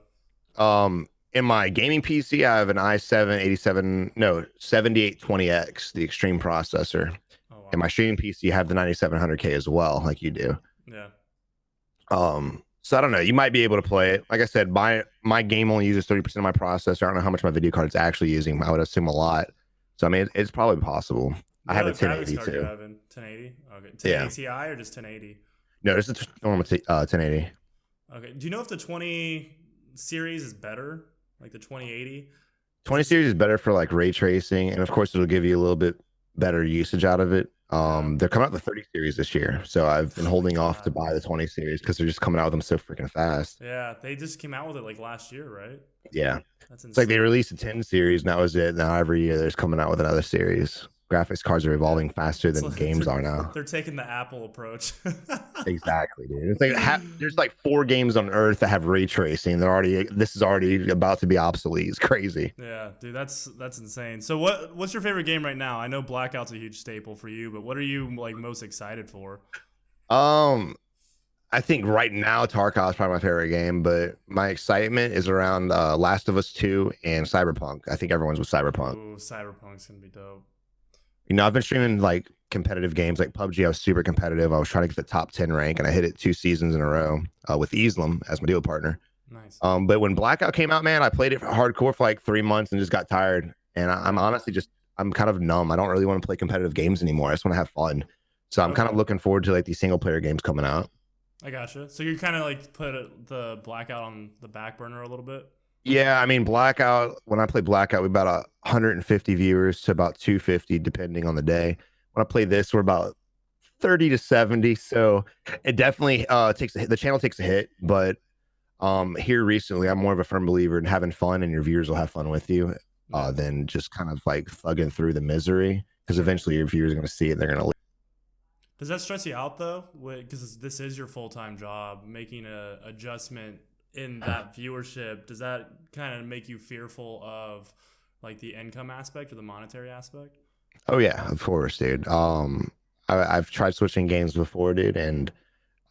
Speaker 2: In my gaming PC, I have an i7 7820X, the extreme processor. Oh, wow. In my streaming PC, I have the 9700K as well, like you do.
Speaker 1: Yeah.
Speaker 2: So I don't know. You might be able to play it. Like I said, my game only uses 30% of my processor. I don't know how much my video card is actually using. I would assume a lot. So I mean, it's probably possible. I have a 1080 too.
Speaker 1: 1080? Okay. 1080 Ti or just 1080?
Speaker 2: No, this is normal 1080.
Speaker 1: Okay. Do you know if the 20 series is better? Like the 2080?
Speaker 2: 20 series is better for like ray tracing, and of course it'll give you a little bit better usage out of it. They're coming out with the 30 series this year, so I've been holding off to buy the 20 series because they're just coming out with them so freaking fast.
Speaker 1: Yeah, they just came out with it like last year, right?
Speaker 2: Yeah. That's insane. It's like they released a 10 series, and that was it. Now every year they're just coming out with another series. Graphics cards are evolving faster than games are now.
Speaker 1: They're taking the Apple approach.
Speaker 2: Exactly, dude. It's like there's like 4 games on Earth that have ray tracing. This is already about to be obsolete. It's crazy.
Speaker 1: Yeah, dude, that's insane. So what's your favorite game right now? I know Blackout's a huge staple for you, but what are you like most excited for?
Speaker 2: I think right now Tarkov is probably my favorite game, but my excitement is around Last of Us 2 and Cyberpunk. I think everyone's with Cyberpunk.
Speaker 1: Ooh, Cyberpunk's gonna be dope.
Speaker 2: I've been streaming like competitive games like PUBG. I was super competitive. I was trying to get the top 10 rank, and I hit it 2 seasons in a row with Islam as my duo partner.
Speaker 1: Nice.
Speaker 2: But when Blackout came out, man, I played it hardcore for like 3 months and just got tired. And I'm honestly I'm kind of numb. I don't really want to play competitive games anymore. I just want to have fun. So I'm kind of
Speaker 1: Okay.
Speaker 2: looking forward to like these single player games coming out.
Speaker 1: I gotcha. So you kind of like put the Blackout on the back burner a little bit.
Speaker 2: Yeah, I mean Blackout. When I play Blackout, we about 150 viewers to about 250, depending on the day. When I play this, we're about 30 to 70. So it definitely takes a hit. The channel takes a hit, but here recently, I'm more of a firm believer in having fun, and your viewers will have fun with you,
Speaker 1: Nice.
Speaker 2: than just kind of like thugging through the misery. Because
Speaker 1: Sure.
Speaker 2: eventually, your viewers are going to see it. They're going to.
Speaker 1: Does that stress you out though? Because this is your full time job, making a adjustment in that viewership. Does that kind of make you fearful of like the income aspect or the monetary aspect?
Speaker 2: Oh yeah, of course, dude. I've tried switching games before, dude, and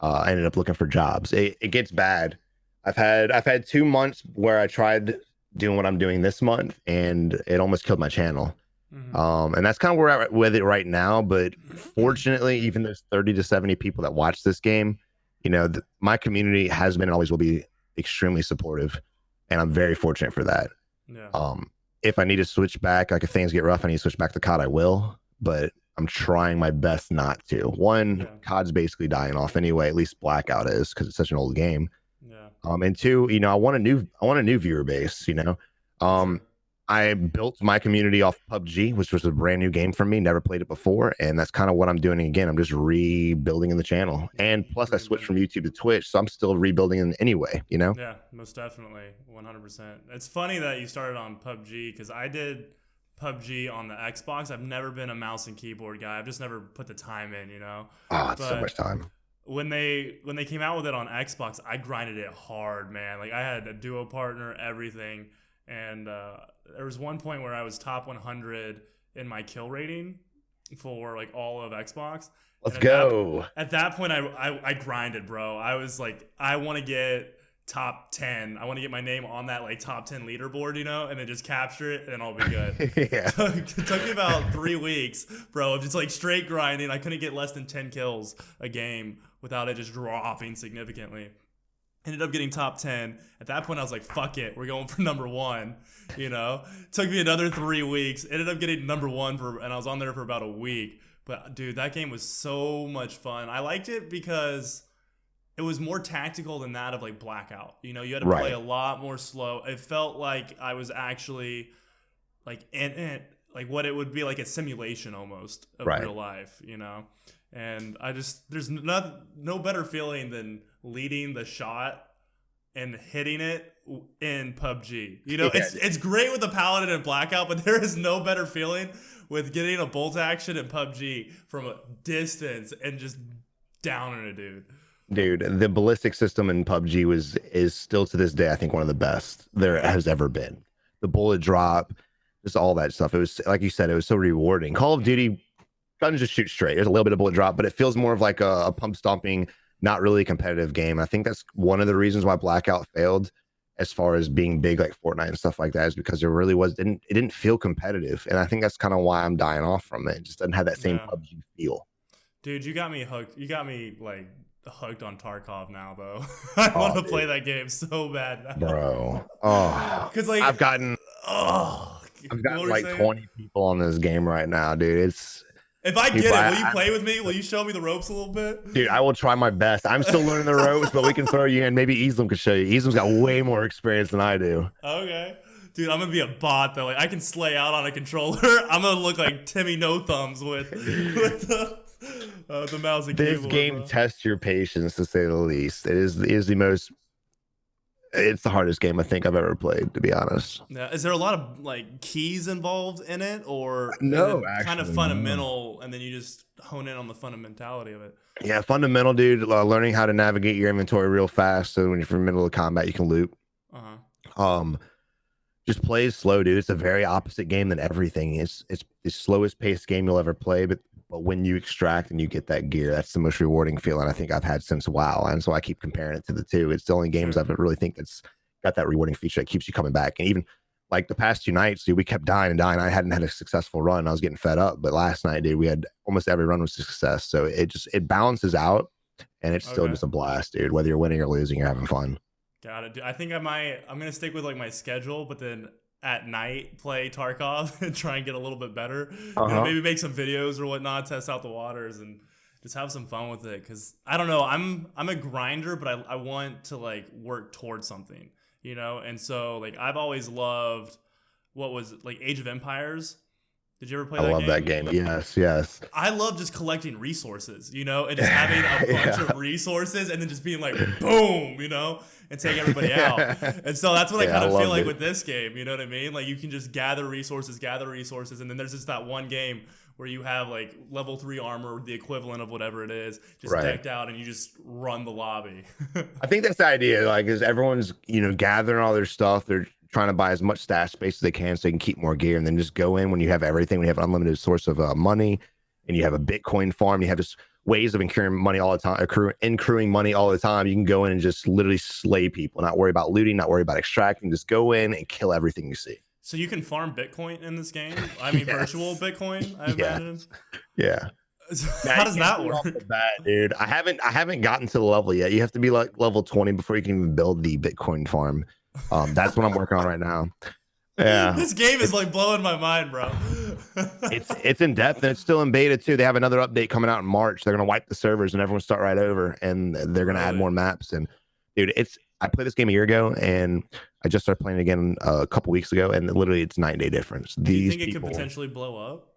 Speaker 2: I ended up looking for jobs. It gets bad. I've had 2 months where I tried doing what I'm doing this month, and it almost killed my channel.
Speaker 1: Mm-hmm.
Speaker 2: And that's kind of where I'm at with it right now. But fortunately, even those 30 to 70 people that watch this game, my community has been and always will be extremely supportive, and I'm very fortunate for that.
Speaker 1: Yeah.
Speaker 2: If I need to switch back, like if things get rough, I need to switch back to COD, I will. But I'm trying my best not to. One,
Speaker 1: Yeah.
Speaker 2: COD's basically dying off anyway. At least Blackout is, because it's such an old game.
Speaker 1: Yeah.
Speaker 2: And two, I want a new viewer base.
Speaker 1: Sure.
Speaker 2: I built my community off PUBG, which was a brand new game for me. Never played it before, and that's kind of what I'm doing again. I'm just rebuilding in the channel, and plus I switched from YouTube to Twitch, so I'm still rebuilding in anyway.
Speaker 1: Yeah, most definitely, 100%. It's funny that you started on PUBG because I did PUBG on the Xbox. I've never been a mouse and keyboard guy. I've just never put the time in.
Speaker 2: Oh, it's so
Speaker 1: But
Speaker 2: much time.
Speaker 1: when they came out with it on Xbox, I grinded it hard, man. Like I had a duo partner, everything, and there was one point where I was top 100 in my kill rating for like all of Xbox.
Speaker 2: Let's
Speaker 1: And
Speaker 2: go.
Speaker 1: At that point, I grinded, bro. I was like, I want to get top 10. I want to get my name on that like top 10 leaderboard, and then just capture it, and then I'll be good.
Speaker 2: Yeah.
Speaker 1: It took me about 3 weeks, bro, of just like straight grinding. I couldn't get less than 10 kills a game without it just dropping significantly. Ended up getting top 10. At that point, I was like, fuck it. We're going for number one. Took me another 3 weeks. Ended up getting number one and I was on there for about a week. But dude, that game was so much fun. I liked it because it was more tactical than that of like Blackout. You had to play a lot more slow. It felt like I was actually like in it, like what it would be like a simulation almost of real life, And there's no better feeling than leading the shot and hitting it in PUBG. It's great with the Paladin and Blackout, but there is no better feeling with getting a bolt action in PUBG from a distance and just downing a dude.
Speaker 2: Dude, the ballistic system in PUBG is still to this day, I think, one of the best there has ever been. The bullet drop, just all that stuff. It was, like you said, it was so rewarding. Call of Duty, guns just shoot straight. There's a little bit of bullet drop, but it feels more of like a pump stomping, not really competitive game. I think that's one of the reasons why Blackout failed as far as being big like Fortnite and stuff like that, is because there really it didn't feel competitive. And I think that's kind of why I'm dying off from it. It just doesn't have that same PUBG feel.
Speaker 1: Dude, you got me hooked. You got me like hooked on Tarkov now, though. I want to play that game so bad now.
Speaker 2: Bro. Oh.
Speaker 1: Because like
Speaker 2: I've gotten like 20 people on this game right now, dude.
Speaker 1: If I get it, will you play with me? Will you show me the ropes a little bit?
Speaker 2: Dude, I will try my best. I'm still learning the ropes, but we can throw you in. Maybe Islam could show you. Islam's got way more experience than I do.
Speaker 1: Okay. Dude, I'm gonna be a bot though. Like I can slay out on a controller. I'm gonna look like Timmy No Thumbs with the mouse and keyboard.
Speaker 2: This game tests your patience, to say the least. It is the most. It's the hardest game I think I've ever played, to be honest.
Speaker 1: Yeah. Is there a lot of like keys involved in it, or
Speaker 2: no,
Speaker 1: kind of fundamental, and then you just hone in on the fundamentality of it?
Speaker 2: Yeah, fundamental, dude. Learning how to navigate your inventory real fast, so when you're in the middle of combat, you can loot. Just play slow, dude. It's a very opposite game than everything. It's the slowest paced game you'll ever play, but when you extract and you get that gear, that's the most rewarding feeling I think I've had since WoW. And so I keep comparing it to the two. It's the only games I've really think that's got that rewarding feature that keeps you coming back. And even like the past 2 nights, dude, we kept dying and dying. I hadn't had a successful run. I was getting fed up. But last night, dude, we had almost every run was a success. So it balances out, and it's still just a blast, dude. Whether you're winning or losing, you're having fun.
Speaker 1: Got it. I think I'm gonna stick with like my schedule, but then at night play Tarkov and try and get a little bit better. Maybe make some videos or whatnot, test out the waters, and just have some fun with it. Because I don't know, I'm a grinder, but I want to like work towards something, And so like I've always loved what was like Age of Empires. Did you ever play that game?
Speaker 2: I love that game. Yes.
Speaker 1: I love just collecting resources, and just having a bunch of resources and then just being like, boom, and take everybody out. And so that's what I kind of feel like with this game. You know what I mean? Like you can just gather resources. And then there's just that one game where you have like level 3 armor, the equivalent of whatever it is, just decked out, and you just run the lobby.
Speaker 2: I think that's the idea. Like, is everyone's, gathering all their stuff. They're trying to buy as much stash space as they can so they can keep more gear, and then just go in when you have everything. When you have an unlimited source of money, and you have a Bitcoin farm, you have just ways of accruing money all the time, accruing money all the time. You can go in and just literally slay people, not worry about looting, not worry about extracting. Just go in and kill everything you see.
Speaker 1: So you can farm Bitcoin in this game? I mean, virtual Bitcoin, I imagine.
Speaker 2: Yeah.
Speaker 1: How does that work?
Speaker 2: Dude, I haven't gotten to the level yet. You have to be like level 20 before you can even build the Bitcoin farm. That's what I'm working on right now. Yeah,
Speaker 1: this game is like blowing my mind, bro.
Speaker 2: it's in depth, and it's still in beta too. They have another update coming out in March. They're gonna wipe the servers and everyone start right over, and they're gonna add more maps. And dude, I played this game a year ago, and I just started playing again a couple weeks ago, and literally it's night and day difference.
Speaker 1: Do you think it could potentially blow up?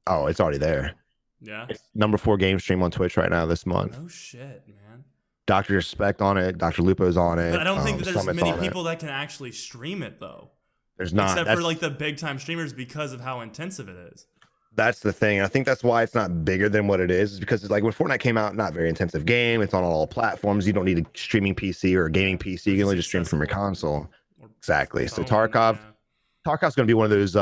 Speaker 2: Oh, it's already there.
Speaker 1: Yeah,
Speaker 2: it's number 4 game stream on Twitch right now this month.
Speaker 1: Oh shit, man.
Speaker 2: Dr. Respect on it. Dr. Lupo's on it.
Speaker 1: But I don't think that there's many people that can actually stream it, though.
Speaker 2: There's not.
Speaker 1: Except for like the big time streamers because of how intensive it is.
Speaker 2: That's the thing. I think that's why it's not bigger than what it is because it's like when Fortnite came out, not very intensive game. It's on all platforms. You don't need a streaming PC or a gaming PC. You can only just stream from your console. Exactly. So Tarkov's going to be one of those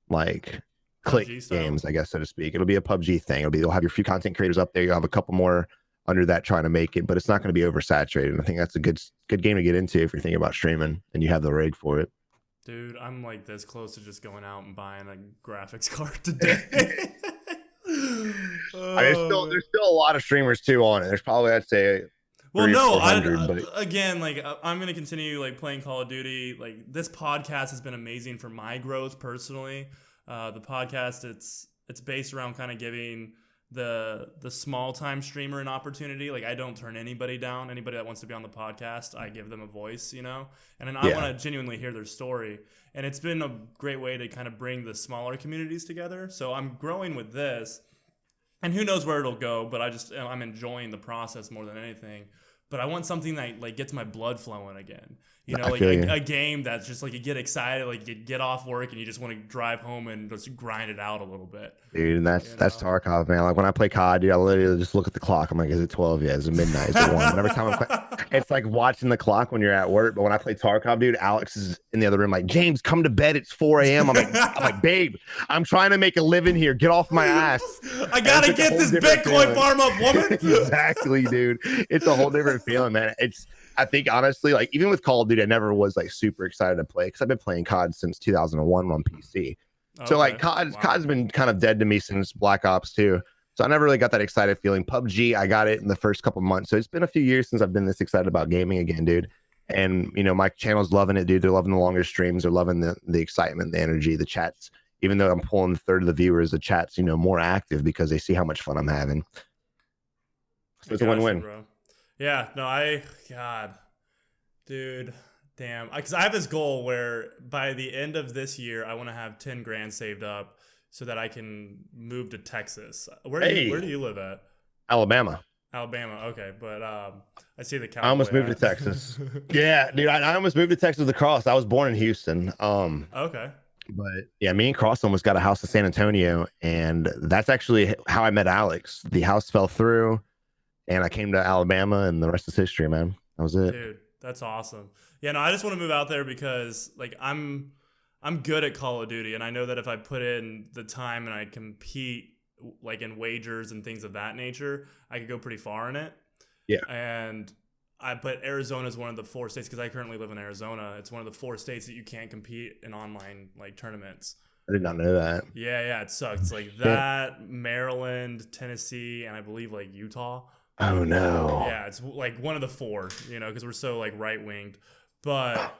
Speaker 2: like click games, I guess, so to speak. It'll be a PUBG thing. You'll have your few content creators up there. You'll have a couple more under that trying to make it, but it's not going to be oversaturated. And I think that's a good game to get into if you're thinking about streaming and you have the rig for it.
Speaker 1: Dude, I'm like this close to just going out and buying a graphics card today.
Speaker 2: There's still a lot of streamers too on it. There's probably, I'd say,
Speaker 1: again, like I'm gonna continue like playing Call of Duty. Like this podcast has been amazing for my growth personally. The podcast, it's based around kind of giving the small time streamer an opportunity. Like I don't turn anybody down. Anybody that wants to be on the podcast, I give them a voice, and then I want to genuinely hear their story. And it's been a great way to kind of bring the smaller communities together. So I'm growing with this, and who knows where it'll go, but I'm enjoying the process more than anything. But I want something that like gets my blood flowing again. Like a game that's just like you get excited, like you get off work and you just want to drive home and just grind it out a little bit.
Speaker 2: Dude, and that's Tarkov, man. Like when I play COD, dude, I literally just look at the clock. I'm like, is it 12? Yeah, is it midnight? Is it 1? And every time I play, it's like watching the clock when you're at work. But when I play Tarkov, dude, Alex is in the other room like, James, come to bed. It's 4 a.m. I'm like, babe, I'm trying to make a living here. Get off my ass.
Speaker 1: I gotta get this Bitcoin farm up, woman.
Speaker 2: Exactly, dude. It's a whole different feeling, man. I think honestly, like even with Call of Duty, I never was like super excited to play because I've been playing COD since 2001 on PC. So like COD's been kind of dead to me since Black Ops 2. So I never really got that excited feeling. PUBG, I got it in the first couple months. So it's been a few years since I've been this excited about gaming again, dude. And my channel's loving it, dude. They're loving the longer streams. They're loving the excitement, the energy, the chats. Even though I'm pulling a third of the viewers, the chat's more active because they see how much fun I'm having. So it's a win-win.
Speaker 1: Bro. Yeah, no, God, dude, damn. Because I have this goal where by the end of this year, I want to have 10 grand saved up so that I can move to Texas. Where do you live at?
Speaker 2: Alabama,
Speaker 1: okay. But I see the Cowboy.
Speaker 2: I almost moved to Texas. Yeah, dude, I almost moved to Texas with Cross. I was born in Houston.
Speaker 1: Okay.
Speaker 2: But yeah, me and Cross almost got a house in San Antonio, and that's actually how I met Alex. The house fell through. And I came to Alabama, and the rest is history, man. That was it.
Speaker 1: Dude, that's awesome. Yeah, no, I just want to move out there because, like, I'm good at Call of Duty, and I know that if I put in the time and I compete, like, in wagers and things of that nature, I could go pretty far in it.
Speaker 2: Yeah.
Speaker 1: But Arizona is one of the 4 states, because I currently live in Arizona. It's one of the 4 states that you can't compete in online, like, tournaments.
Speaker 2: I did not know that.
Speaker 1: Yeah, it sucks. It's like that, Maryland, Tennessee, and I believe, like, Utah.
Speaker 2: Oh no.
Speaker 1: Yeah, it's like one of the 4, because we're so like right-winged. But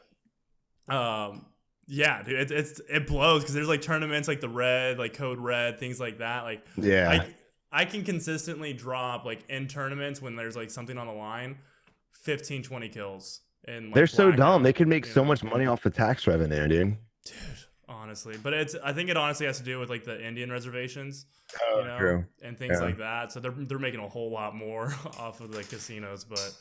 Speaker 1: Yeah, dude, it blows because there's like tournaments like the red, like code red, things like that. Like
Speaker 2: Yeah.
Speaker 1: I can consistently drop like in tournaments when there's like something on the line, 15, 20 kills in
Speaker 2: They're
Speaker 1: like
Speaker 2: so dumb. They
Speaker 1: blackout,
Speaker 2: could make
Speaker 1: you
Speaker 2: so
Speaker 1: know.
Speaker 2: much money off the tax revenue, dude.
Speaker 1: Dude, honestly, but I think it honestly has to do with like the Indian reservations,
Speaker 2: Oh, true.
Speaker 1: and things
Speaker 2: Yeah.
Speaker 1: like that. So they're making a whole lot more off of the casinos, but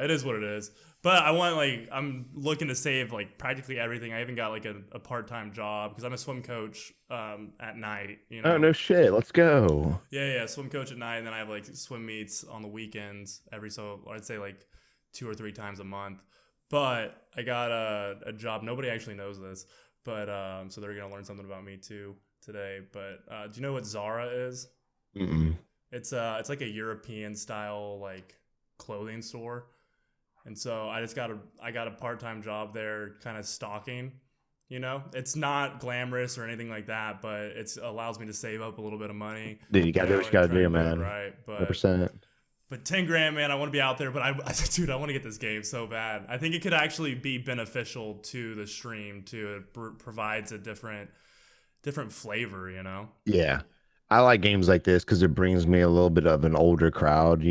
Speaker 1: it is what it is. But I'm looking to save like practically everything. I even got like a part-time job because I'm a swim coach at night,
Speaker 2: Oh, no shit. Let's go.
Speaker 1: Yeah, swim coach at night, and then I have like swim meets on the weekends I'd say like 2 or 3 times a month. But I got a job. Nobody actually knows this, but so they're gonna learn something about me too today. But do you know what Zara is?
Speaker 2: Mm-mm.
Speaker 1: It's like a European style like clothing store. And so I got a part-time job there kind of stalking, it's not glamorous or anything like that, but it allows me to save up a little bit of money.
Speaker 2: Dude, you gotta do what you gotta do, man.
Speaker 1: Right.
Speaker 2: 100%.
Speaker 1: But 10 grand, man, I want to be out there, but dude, I want to get this game so bad. I think it could actually be beneficial to the stream too. It provides a different flavor,
Speaker 2: Yeah. I like games like this because it brings me a little bit of an older crowd,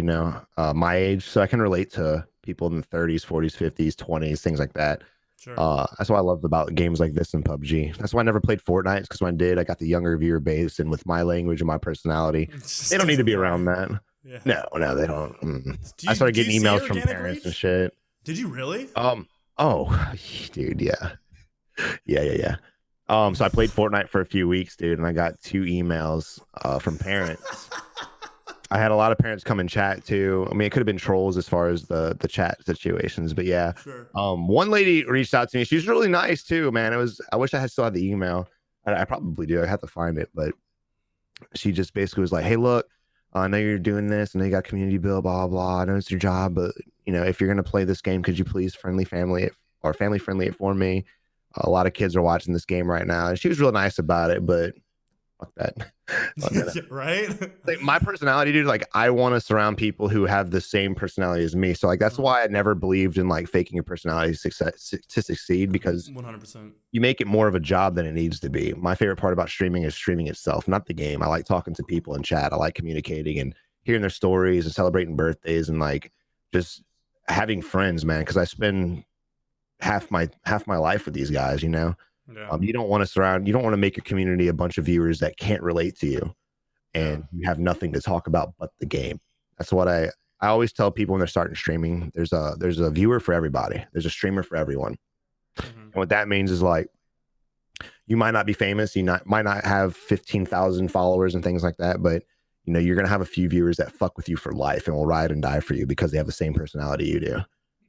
Speaker 2: my age. So I can relate to people in the 30s, 40s, 50s, 20s, things like that.
Speaker 1: Sure.
Speaker 2: That's what I love about games like this in PUBG. That's why I never played Fortnite, because when I did, I got the younger viewer base, and with my language and my personality, they don't need to be around that.
Speaker 1: Yeah.
Speaker 2: No, they don't. I started getting emails from parents and shit.
Speaker 1: Did you really?
Speaker 2: Oh, dude, yeah. So I played Fortnite for a few weeks, dude, and I got 2 emails from parents. I had a lot of parents come and chat too. I mean, it could have been trolls as far as the chat situations, but yeah.
Speaker 1: Sure.
Speaker 2: One lady reached out to me. She was really nice too, man. I wish I had still had the email. I probably do. I have to find it, but she just basically was like, "Hey, look, I know you're doing this, and you got community bill, blah blah. I know it's your job, but if you're gonna play this game, could you please family friendly it for me? A lot of kids are watching this game right now." And she was real nice about it, but fuck that.
Speaker 1: Right?
Speaker 2: Like, my personality, dude, like, I want to surround people who have the same personality as me. So like that's why I never believed in like faking your personality to succeed, because
Speaker 1: 100%.
Speaker 2: you make it more of a job than it needs to be. My favorite part about streaming is streaming itself, not the game. I like talking to people in chat. I like communicating and hearing their stories and celebrating birthdays and like just having friends, man, because I spend half my life with these guys.
Speaker 1: Yeah.
Speaker 2: You don't want to make your community a bunch of viewers that can't relate to you, and you have nothing to talk about but the game. That's what I always tell people when they're starting streaming. There's a viewer for everybody. There's a streamer for everyone. And what that means is, like, you might not be famous, might not have 15,000 followers and things like that, but you're gonna have a few viewers that fuck with you for life and will ride and die for you because they have the same personality you do.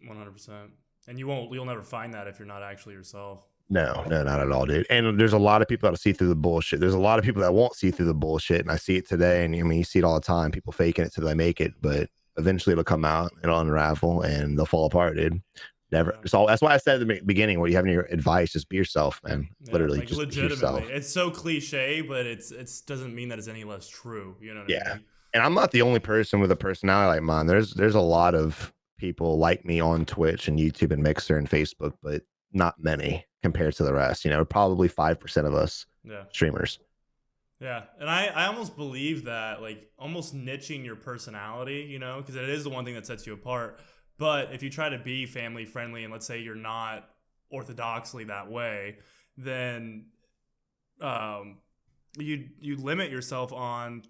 Speaker 1: 100%. And you'll never find that if you're not actually yourself.
Speaker 2: No, not at all, dude. And there's a lot of people that'll see through the bullshit. There's a lot of people that won't see through the bullshit, and I see it today. And I mean, you see it all the time. People faking it till they make it, but eventually it'll come out, it'll unravel, and they'll fall apart, dude. Never. Yeah. So that's why I said at the beginning, what you have in your advice, just be yourself, man. Yeah, literally, like, just legitimately.
Speaker 1: It's so cliche, but it doesn't mean that it's any less true. You know what I mean?
Speaker 2: And I'm not the only person with a personality like mine. There's a lot of people like me on Twitch and YouTube and Mixer and Facebook, but not many compared to the rest. Probably 5% of us streamers.
Speaker 1: Yeah, and I almost believe that, like, almost niching your personality, because it is the one thing that sets you apart. But if you try to be family friendly, and let's say you're not orthodoxly that way, then you limit yourself on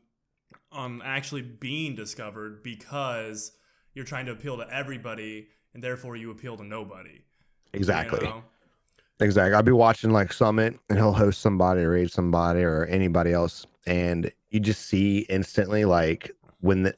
Speaker 1: actually being discovered, because you're trying to appeal to everybody, and therefore you appeal to nobody.
Speaker 2: Exactly. Exactly. I'll be watching like Summit, and he'll host somebody or raid somebody or anybody else, and you just see instantly, like, when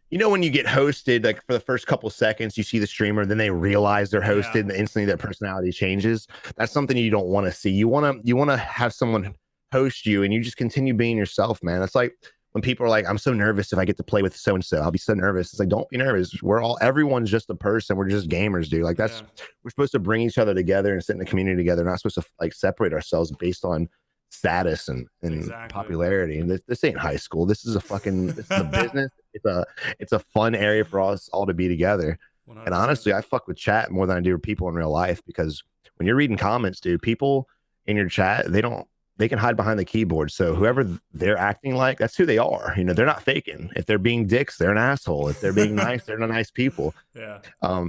Speaker 2: you get hosted, like, for the first couple seconds, you see the streamer, then they realize they're hosted, and instantly their personality changes. That's something you don't want to see. You want to have someone host you, and you just continue being yourself, man. It's like when people are like, "I'm so nervous if I get to play with so and so. I'll be so nervous." It's like, don't be nervous. Everyone's just a person. We're just gamers, dude. Like, we're supposed to bring each other together and sit in the community together. We're not supposed to like separate ourselves based on status and popularity. And this ain't high school. This is a business. It's a fun area for us all to be together. 100%. And honestly, I fuck with chat more than I do with people in real life, because when you're reading comments, dude, people in your chat, they can hide behind the keyboard. So whoever they're acting like, that's who they are. You know, they're not faking. If they're being dicks, they're an asshole. If they're being nice, they're not nice people.
Speaker 1: Yeah.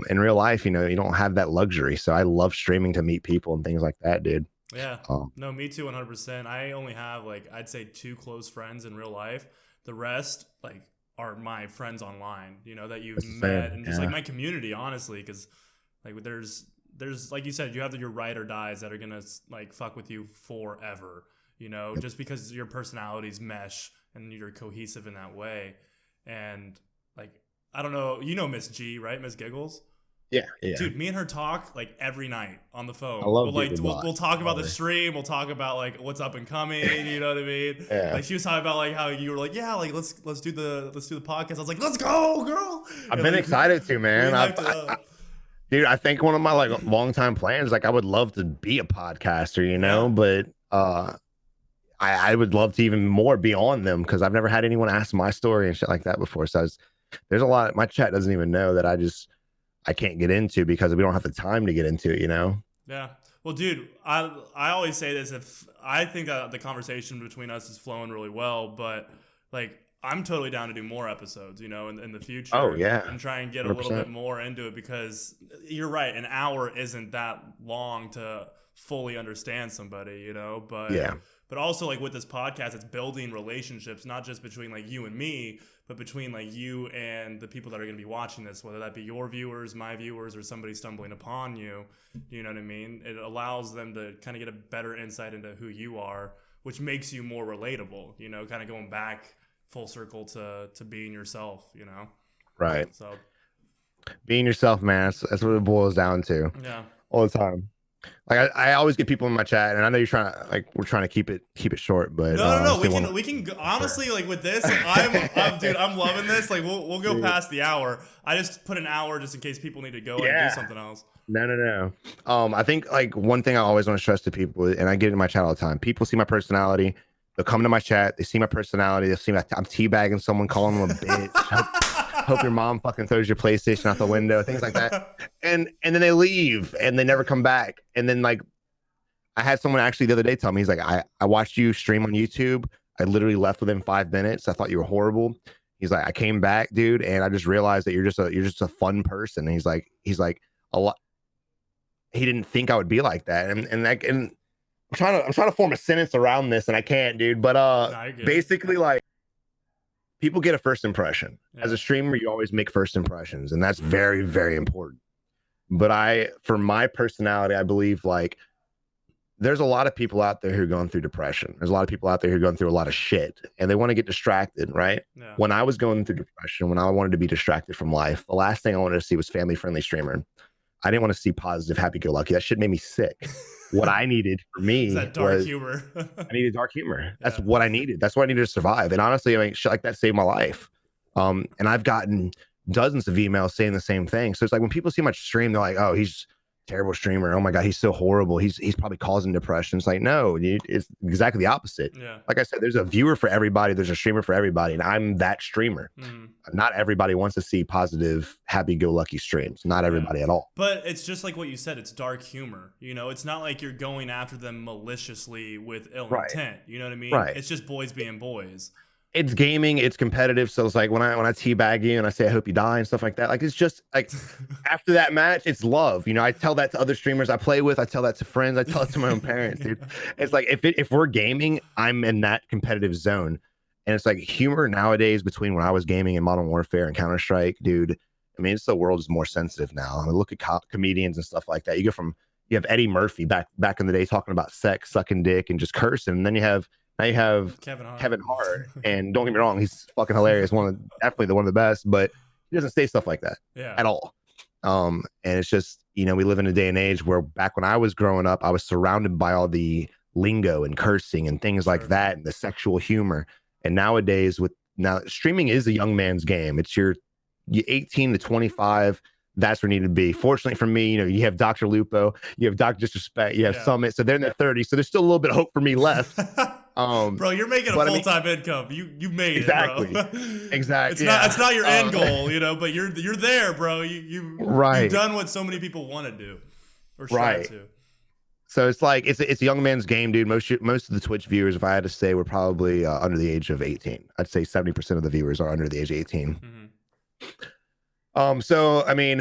Speaker 2: In real life, you know, you don't have that luxury. So I love streaming to meet people and things like that, dude.
Speaker 1: Yeah. No, me too, 100%. I only have like, I'd say 2 close friends in real life. The rest, like, are my friends online, you know, that you've met and just like my community, honestly, because like there's like you said, you have your ride or dies that are gonna like fuck with you forever, you know, just because your personalities mesh and you're cohesive in that way. And like, I don't know, you know Miss G, right? Miss Giggles.
Speaker 2: Yeah.
Speaker 1: Dude, me and her talk like every night on the phone.
Speaker 2: I love
Speaker 1: we'll talk about the stream. We'll talk about like what's up and coming. You know what I mean?
Speaker 2: Yeah.
Speaker 1: Like she was talking about like how you were like, yeah, like let's do the podcast. I was like, let's go, girl.
Speaker 2: I've been excited to, man. Dude, I think one of my like longtime plans, like I would love to be a podcaster, you know, but I would love to even more be on them because I've never had anyone ask my story and shit like that before. So there's a lot. My chat doesn't even know that I can't get into because we don't have the time to get into it, you know?
Speaker 1: Yeah. Well, dude, I always say this, if I think that the conversation between us is flowing really well, but like I'm totally down to do more episodes, you know, in the future.
Speaker 2: Oh, yeah.
Speaker 1: And try and get 100%. A little bit more into it because you're right. An hour isn't that long to fully understand somebody, you know, but also like with this podcast, it's building relationships, not just between like you and me, but between like you and the people that are going to be watching this, whether that be your viewers, my viewers, or somebody stumbling upon you. You know what I mean? It allows them to kind of get a better insight into who you are, which makes you more relatable, you know, kind of going back full circle to being yourself, you know?
Speaker 2: Right.
Speaker 1: So
Speaker 2: being yourself, man, that's what it boils down to.
Speaker 1: Yeah.
Speaker 2: All the time. Like I always get people in my chat, and I know you're trying to like we're trying to keep it short, but
Speaker 1: no, we can go, honestly like with this, I'm loving this. Like we'll go past the hour. I just put an hour just in case people need to go and do something else.
Speaker 2: No. I think like one thing I always want to stress to people, and I get it in my chat all the time. People see my personality, they'll come to my chat, they see my personality, they'll see I'm teabagging someone, calling them a bitch. Hope your mom fucking throws your PlayStation out the window, things like that. And then they leave and they never come back. And then like I had someone actually the other day tell me, he's like, I watched you stream on YouTube. I literally left within 5 minutes. I thought you were horrible. He's like, I came back, dude, and I just realized that you're just a fun person. And he's like a lot. He didn't think I would be like that. And I'm trying to form a sentence around this and I can't, dude. But basically like people get a first impression. As a streamer, you always make first impressions, and that's very, very important. But for my personality, I believe like there's a lot of people out there who are going through depression. There's a lot of people out there who are going through a lot of shit, and they want to get distracted, right? Yeah. When I was going through depression, when I wanted to be distracted from life, the last thing I wanted to see was family-friendly streamer. I didn't want to see positive, happy-go-lucky. That shit made me sick. What I needed for me
Speaker 1: that dark humor.
Speaker 2: I needed dark humor. That's what I needed. That's what I needed to survive. And honestly, I mean, shit like that saved my life. And I've gotten dozens of emails saying the same thing. So it's like when people see my stream, they're like, "Oh, he's a terrible streamer. Oh my god, he's so horrible. He's probably causing depression." It's like, no, it's exactly the opposite. Yeah. Like I said, there's a viewer for everybody. There's a streamer for everybody, and I'm that streamer. Not everybody wants to see positive, happy-go-lucky streams. Not everybody at all.
Speaker 1: But it's just like what you said. It's dark humor. You know, it's not like you're going after them maliciously with ill intent. You know what I mean?
Speaker 2: Right.
Speaker 1: It's just boys being boys.
Speaker 2: It's gaming, it's competitive. So it's like when I teabag you and I say I hope you die and stuff like that, like it's just like after that match, it's love. You know, I tell that to other streamers I play with, I tell that to friends, I tell it to my own parents, dude. It's like if we're gaming, I'm in that competitive zone. And it's like humor nowadays between when I was gaming in Modern Warfare and Counter-Strike, dude. I mean, the world is more sensitive now. I mean, look at comedians and stuff like that. You have Eddie Murphy back in the day talking about sex, sucking dick, and just cursing. And then you have Kevin Hart, and don't get me wrong, he's fucking hilarious. Definitely one of the best, but he doesn't say stuff like that at all. And it's just, you know, we live in a day and age where back when I was growing up, I was surrounded by all the lingo and cursing and things like that, and the sexual humor. And nowadays, streaming is a young man's game. It's your 18 to 25. That's where you need to be. Fortunately for me, you know, you have Dr. Lupo, you have Dr. Disrespect, you have Summit, so they're in their 30s. So there's still a little bit of hope for me left.
Speaker 1: Bro, you're making a full-time income. You made it, bro.
Speaker 2: Exactly.
Speaker 1: It's not your end goal, you know, but you're there, bro. You've done what so many people want to do or try to.
Speaker 2: So it's like it's a young man's game, dude. Most of the Twitch viewers, if I had to say, were probably under the age of 18. I'd say 70% of the viewers are under the age of 18.
Speaker 1: Mm-hmm.
Speaker 2: So I mean,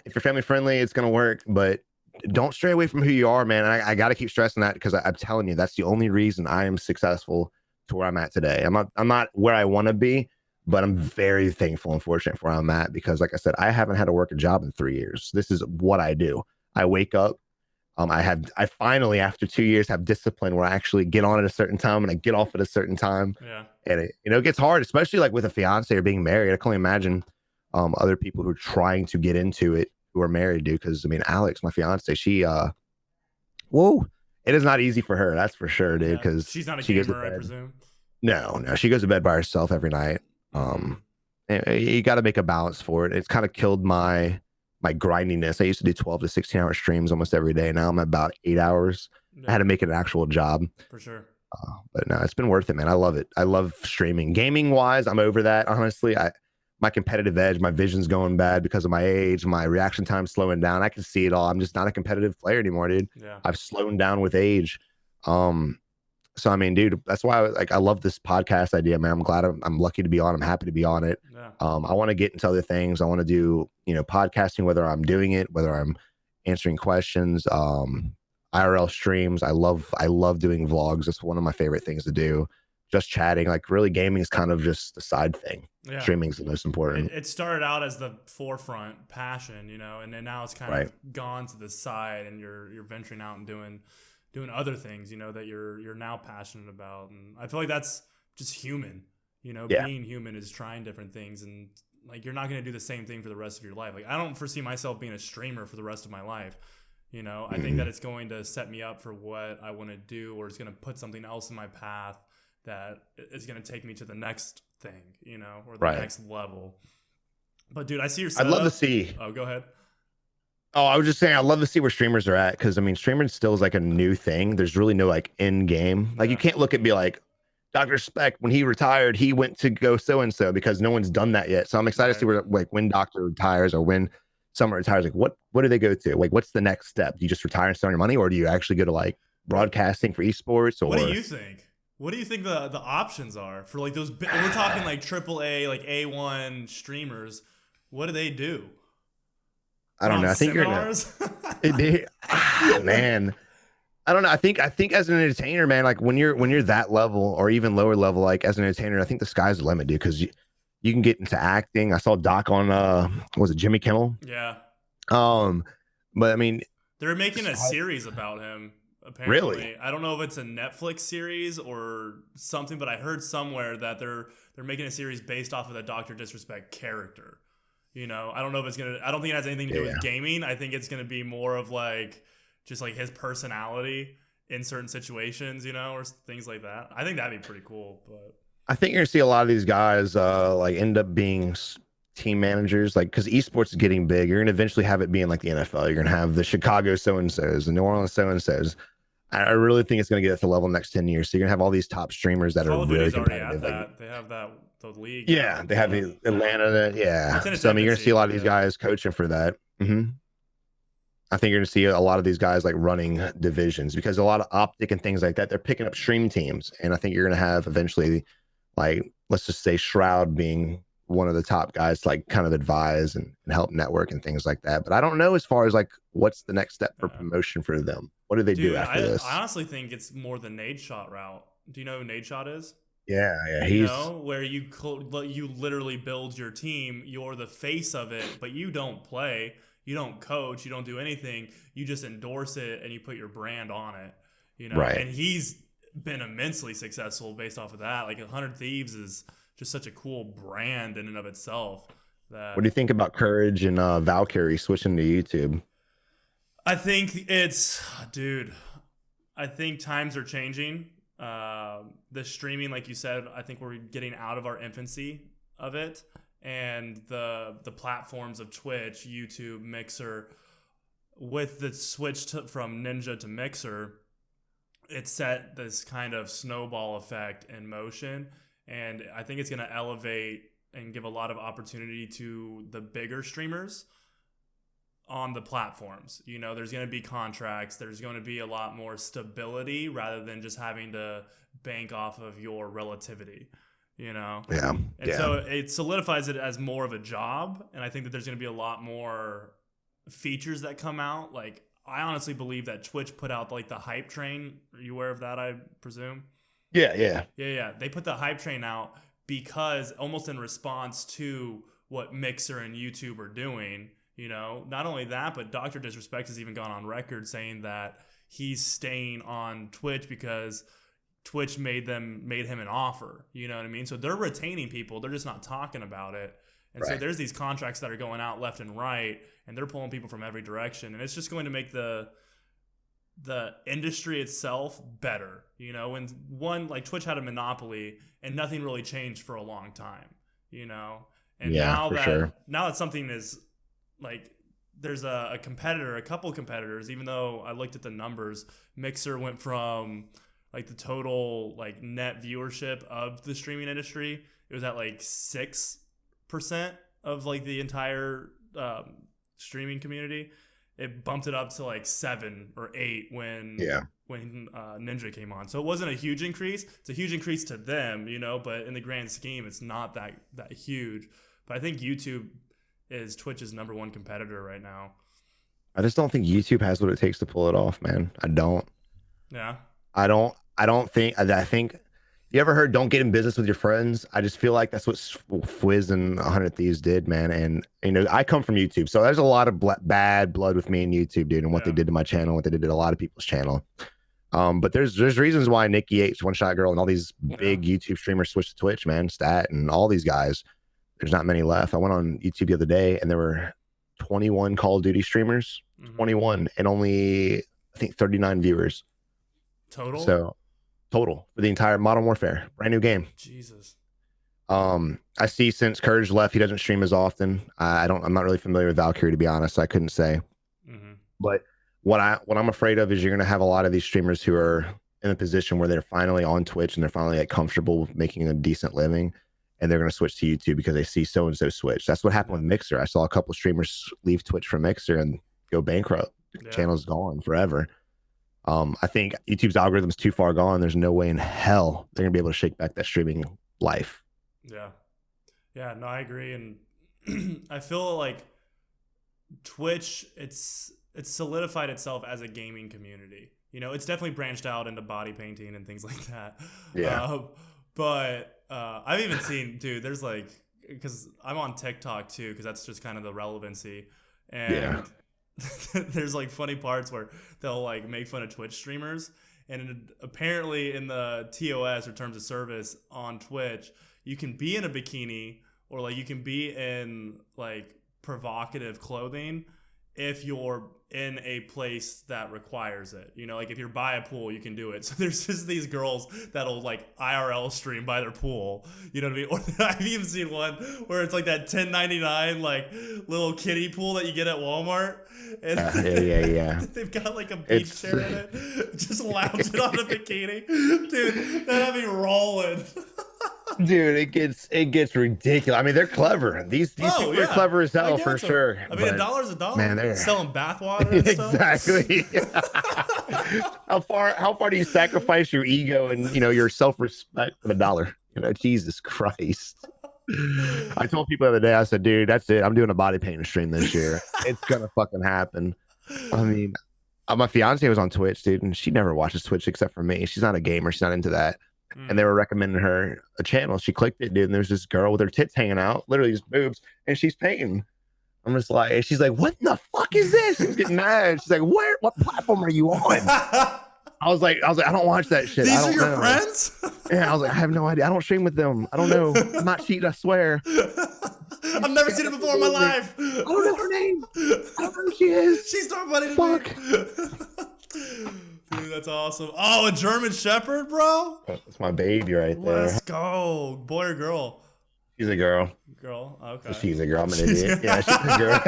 Speaker 2: if you're family friendly, it's gonna work, but don't stray away from who you are, man. And I got to keep stressing that because I'm telling you, that's the only reason I am successful to where I'm at today. I'm not where I want to be, but I'm very thankful and fortunate for where I'm at because, like I said, I haven't had to work a job in 3 years. This is what I do. I wake up. I finally, after 2 years, have discipline where I actually get on at a certain time and I get off at a certain time.
Speaker 1: Yeah.
Speaker 2: And it gets hard, especially like with a fiance or being married. I can only imagine other people who are trying to get into it who are married, dude. Because I mean, Alex, my fiance, she whoa, it is not easy for her. That's for sure, dude. Because
Speaker 1: she's not a
Speaker 2: she goes to
Speaker 1: gamer, I
Speaker 2: bed.
Speaker 1: presume.
Speaker 2: No, she goes to bed by herself every night. And you got to make a balance for it. It's kind of killed my grindiness. I used to do 12 to 16-hour streams almost every day. Now I'm at about 8 hours.
Speaker 1: Yeah.
Speaker 2: I had to make it an actual job.
Speaker 1: For sure.
Speaker 2: But no, it's been worth it, man. I love it. I love streaming. Gaming wise, I'm over that. Honestly, my competitive edge, my vision's going bad because of my age, my reaction time slowing down. I can see it all. I'm just not a competitive player anymore, dude.
Speaker 1: Yeah.
Speaker 2: I've slowed down with age. So I mean, dude, that's why I love this podcast idea, man. I'm glad I'm lucky to be on. I'm happy to be on it.
Speaker 1: Yeah.
Speaker 2: I want to get into other things. I want to do, podcasting, whether I'm doing it, whether I'm answering questions, IRL streams. I love doing vlogs. It's one of my favorite things to do. Just chatting, like really gaming is kind of just the side thing.
Speaker 1: Yeah.
Speaker 2: Streaming is the most important.
Speaker 1: It started out as the forefront passion, and then now it's kind of gone to the side, and you're venturing out and doing other things, that you're now passionate about. And I feel like that's just human, being human is trying different things, and like you're not going to do the same thing for the rest of your life. Like I don't foresee myself being a streamer for the rest of my life. I think that it's going to set me up for what I want to do, or it's going to put something else in my path that is going to take me to the next thing, or the next level. But dude, I see your setup.
Speaker 2: I'd love to see.
Speaker 1: Oh, go ahead.
Speaker 2: Oh, I was just saying, I'd love to see where streamers are at. Cause I mean, streaming still is like a new thing. There's really no like end game. Like you can't look at me like Dr. Speck, when he retired, he went to go so-and-so because no one's done that yet. So I'm excited to see where, like when Doctor retires or when someone retires, like what do they go to? Like, what's the next step? Do you just retire and start your money, or do you actually go to like broadcasting for esports? Or
Speaker 1: what do you think? What do you think the options are for like those? We're talking like AAA, like A1 streamers. What do they do?
Speaker 2: I don't know. I think
Speaker 1: seminars?
Speaker 2: Man. I don't know. I think as an entertainer, man, like when you're that level or even lower level, like as an entertainer, I think the sky's the limit, dude. Because you can get into acting. I saw Doc on was it Jimmy Kimmel?
Speaker 1: Yeah.
Speaker 2: But I mean,
Speaker 1: they're making a series about him. Apparently,
Speaker 2: really?
Speaker 1: I don't know if it's a Netflix series or something, but I heard somewhere that they're making a series based off of the Dr. Disrespect character. I don't know if it's gonna. I don't think it has anything to do with gaming. I think it's gonna be more of like just like his personality in certain situations, or things like that. I think that'd be pretty cool. But
Speaker 2: I think you're gonna see a lot of these guys like end up being team managers, like because esports is getting big. You're gonna eventually have it being like the NFL. You're gonna have the Chicago so-and-sos, the New Orleans so-and-sos. I really think it's gonna get at the level in the next 10 years. So you're gonna have all these top streamers that are really competitive.
Speaker 1: Like, they have the league.
Speaker 2: Yeah, they have the Atlanta. Yeah. So I mean, you're gonna see a lot of these guys coaching for that. I think you're gonna see a lot of these guys like running divisions because a lot of optic and things like that, they're picking up stream teams. And I think you're gonna have eventually, like, let's just say Shroud being one of the top guys to like kind of advise and help network and things like that. But I don't know as far as like what's the next step for promotion for them. What do they do after this?
Speaker 1: I honestly think it's more the Nade Shot route. Do you know who Nade Shot is?
Speaker 2: Yeah, he's
Speaker 1: where you literally build your team. You're the face of it, but you don't play, you don't coach, you don't do anything. You just endorse it and you put your brand on it.
Speaker 2: Right.
Speaker 1: And he's been immensely successful based off of that. Like 100 Thieves is just such a cool brand in and of itself. What
Speaker 2: do you think about Courage and Valkyrie switching to YouTube?
Speaker 1: I think I think times are changing. The streaming, like you said, I think we're getting out of our infancy of it, and the platforms of Twitch, YouTube, Mixer, with the switch from Ninja to Mixer, it set this kind of snowball effect in motion, and I think it's going to elevate and give a lot of opportunity to the bigger streamers on the platforms. You know, there's going to be contracts. There's going to be a lot more stability rather than just having to bank off of your relativity, you know?
Speaker 2: Yeah.
Speaker 1: And so it solidifies it as more of a job. And I think that there's going to be a lot more features that come out. Like, I honestly believe that Twitch put out like the hype train. Are you aware of that, I presume?
Speaker 2: Yeah.
Speaker 1: They put the hype train out because almost in response to what Mixer and YouTube are doing. You know, not only that, but Dr. Disrespect has even gone on record saying that he's staying on Twitch because Twitch made him an offer. You know what I mean? So they're retaining people. They're just not talking about it. And so there's these contracts that are going out left and right, and they're pulling people from every direction. And it's just going to make the industry itself better. You know, when like Twitch had a monopoly and nothing really changed for a long time, you know? And now that something is like, there's a couple competitors, even though I looked at the numbers, Mixer went from like the total like net viewership of the streaming industry, it was at like 6% of like the entire streaming community. It bumped it up to like 7 or 8 when Ninja came on. So it wasn't a huge increase. It's a huge increase to them, you know, but in the grand scheme, it's not that huge. But I think YouTube is Twitch's number one competitor right now.
Speaker 2: I just don't think YouTube has what it takes to pull it off, man. I don't.
Speaker 1: Yeah.
Speaker 2: I think you ever heard don't get in business with your friends? I just feel like that's what Fwiz and 100 Thieves did, man. And, you know, I come from YouTube. So there's a lot of bad blood with me and YouTube, dude, and what they did to my channel, what they did to a lot of people's channel. But there's reasons why Nikki H, One Shot Girl, and all these big YouTube streamers switched to Twitch, man. Stat and all these guys. There's not many left. I went on YouTube the other day and there were 21 Call of Duty streamers, 21, and only, I think, 39 viewers.
Speaker 1: Total?
Speaker 2: So, total for the entire Modern Warfare. Brand new game.
Speaker 1: Jesus.
Speaker 2: I see since Courage left, he doesn't stream as often. I'm not really familiar with Valkyrie, to be honest. I couldn't say. But what I'm afraid of is you're going to have a lot of these streamers who are in a position where they're finally on Twitch and they're finally like comfortable with making a decent living. And they're going to switch to YouTube because they see so-and-so switch. That's what happened with Mixer. I saw a couple of streamers leave Twitch for Mixer and go bankrupt. Channel's gone forever. I think YouTube's algorithm's too far gone. There's no way in hell they're going to be able to shake back that streaming life.
Speaker 1: Yeah, no, I agree. And I feel like Twitch, it's solidified itself as a gaming community. You know, it's definitely branched out into body painting and things like that. But I've even seen, dude, there's like, because I'm on TikTok too, because that's just kind of the relevancy. And there's like funny parts where they'll like make fun of Twitch streamers. And apparently in the TOS, or terms of service on Twitch, you can be in a bikini or like you can be in like provocative clothing if you're in a place that requires it. You know, like if you're by a pool, you can do it. So there's just these girls that'll like IRL stream by their pool. You know what I mean? Or I've even seen one where it's like that $10.99 like little kiddie pool that you get at Walmart. And they've got like a beach chair in it. Just lounging on a bikini. Dude, that had me rolling.
Speaker 2: Dude, it gets ridiculous. I mean, they're clever. These people are clever as hell for sure.
Speaker 1: I mean, $1's a dollar. Man, they're selling bathwater and
Speaker 2: exactly. How far do you sacrifice your ego and your self-respect for $1? Jesus Christ. I told people the other day, I said, dude, that's it. I'm doing a body painting stream this year. It's gonna fucking happen. I mean, my fiance was on Twitch, dude, and she never watches Twitch except for me. She's not a gamer. She's not into that. And they were recommending her a channel. She clicked it, dude, and there's this girl with her tits hanging out, literally just boobs, and she's painting. I'm just like, she's like, what the fuck is this? She's getting mad. She's like, what platform are you on? I was like, I don't watch that shit.
Speaker 1: These are your friends?
Speaker 2: Yeah, I was like, I have no idea. I don't stream with them. I don't know. I'm not cheating, I swear.
Speaker 1: I've never seen her before in my life.
Speaker 2: I don't know her name. I don't know who she is.
Speaker 1: She's nobody to me. Dude, that's awesome. Oh, a German Shepherd, bro?
Speaker 2: That's my baby right there.
Speaker 1: Let's go. Boy or girl?
Speaker 2: She's a girl.
Speaker 1: Girl? Okay.
Speaker 2: She's a girl. I'm an idiot. Yeah, she's a girl.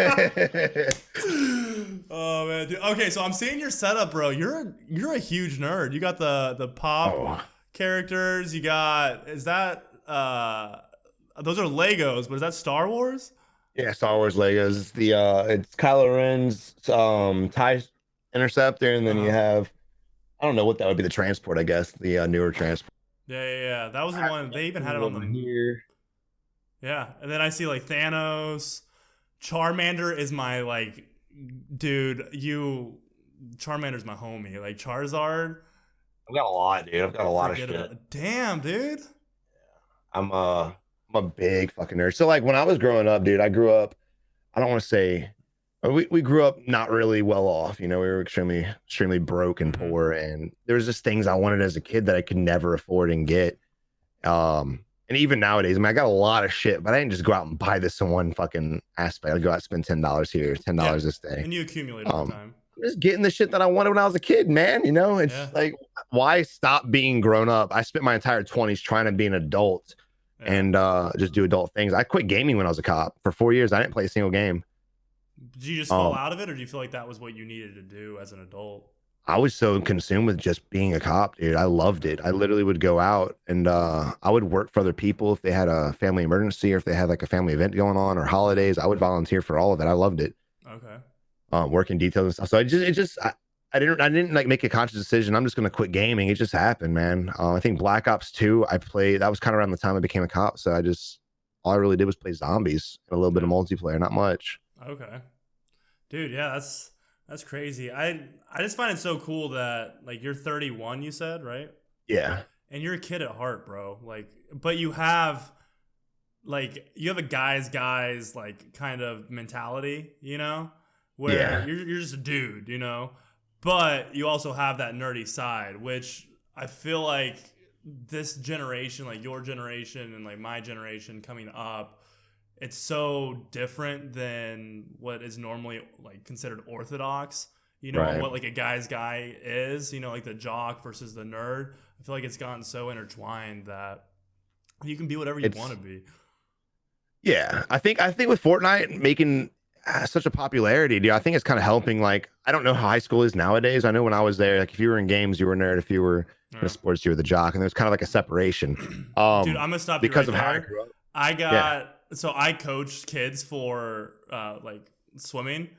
Speaker 1: Oh, man. Dude. Okay, so I'm seeing your setup, bro. You're a huge nerd. You got the pop characters. You got, is that, those are Legos, but is that Star Wars?
Speaker 2: Yeah, Star Wars Legos. It's Kylo Ren's TIE interceptor, and then you
Speaker 1: Uh-huh.
Speaker 2: have I don't know what that would be, the transport, I guess, the newer transport.
Speaker 1: Yeah, yeah, yeah. That was
Speaker 2: I
Speaker 1: the
Speaker 2: have
Speaker 1: one. They even had it on
Speaker 2: over
Speaker 1: the.
Speaker 2: here.
Speaker 1: Yeah, and then I see like Thanos. Charmander is my like, dude. Charmander's my homie. Like Charizard.
Speaker 2: I've got a lot, dude. I've got a lot of
Speaker 1: Forget
Speaker 2: shit.
Speaker 1: about. Damn, dude.
Speaker 2: I'm a big fucking nerd. So like when I was growing up, dude, I grew up. I don't want to say we grew up not really well off. You know, we were extremely broke and
Speaker 1: Mm-hmm.
Speaker 2: poor, and there was just things I wanted as a kid that I could never afford and get. And even nowadays, I mean, I got a lot of shit, but I didn't just go out and buy this in one fucking aspect. I go out and spend $10 here, ten
Speaker 1: Yeah,
Speaker 2: dollars this day.
Speaker 1: and you accumulate over time.
Speaker 2: Just getting the shit that I wanted when I was a kid, man. You know,
Speaker 1: Yeah,
Speaker 2: it's like why stop being grown up? I spent my entire 20s trying to be an adult
Speaker 1: yeah.
Speaker 2: and just do adult things. I quit gaming when I was a cop for 4 years. I didn't play a single game.
Speaker 1: Did you just fall
Speaker 2: Um,
Speaker 1: out of it, or do you feel like that was what you needed to do as an adult?
Speaker 2: I was so consumed with just being a cop, dude. I loved it. I literally would go out and I would work for other people if they had a family emergency or if they had like a family event going on or holidays. I would volunteer for all of it. I loved it.
Speaker 1: Okay.
Speaker 2: Working details and stuff. So I didn't like make a conscious decision. I'm just gonna quit gaming. It just happened, man. I think Black Ops 2, I played. That was kind of around the time I became a cop. So all I really did was play zombies and a little bit of
Speaker 1: Yeah.
Speaker 2: multiplayer, not much.
Speaker 1: Okay. Dude, yeah, that's crazy. I just find it so cool that like you're 31, you said, right?
Speaker 2: Yeah,
Speaker 1: And you're a kid at heart, bro. Like, but you have a guys like kind of mentality, where
Speaker 2: yeah.
Speaker 1: you're just a dude, but you also have that nerdy side, which I feel like this generation, like your generation and like my generation coming up, it's so different than what is normally like considered orthodox, and
Speaker 2: Right.
Speaker 1: what like a guy's guy is, like the jock versus the nerd. I feel like it's gotten so intertwined that you can be whatever you want
Speaker 2: It's
Speaker 1: to be.
Speaker 2: Yeah, I think with Fortnite making such a popularity, dude, I think it's kind of helping. Like, I don't know how high school is nowadays. I know when I was there, like if you were in games, you were a nerd. If you were in
Speaker 1: Yeah.
Speaker 2: sports, you were the jock, and there's kind of like a separation.
Speaker 1: Dude, I'm gonna stop you
Speaker 2: Because
Speaker 1: right
Speaker 2: of how I
Speaker 1: there.
Speaker 2: grew up.
Speaker 1: I
Speaker 2: Yeah,
Speaker 1: got so I coached kids for like swimming.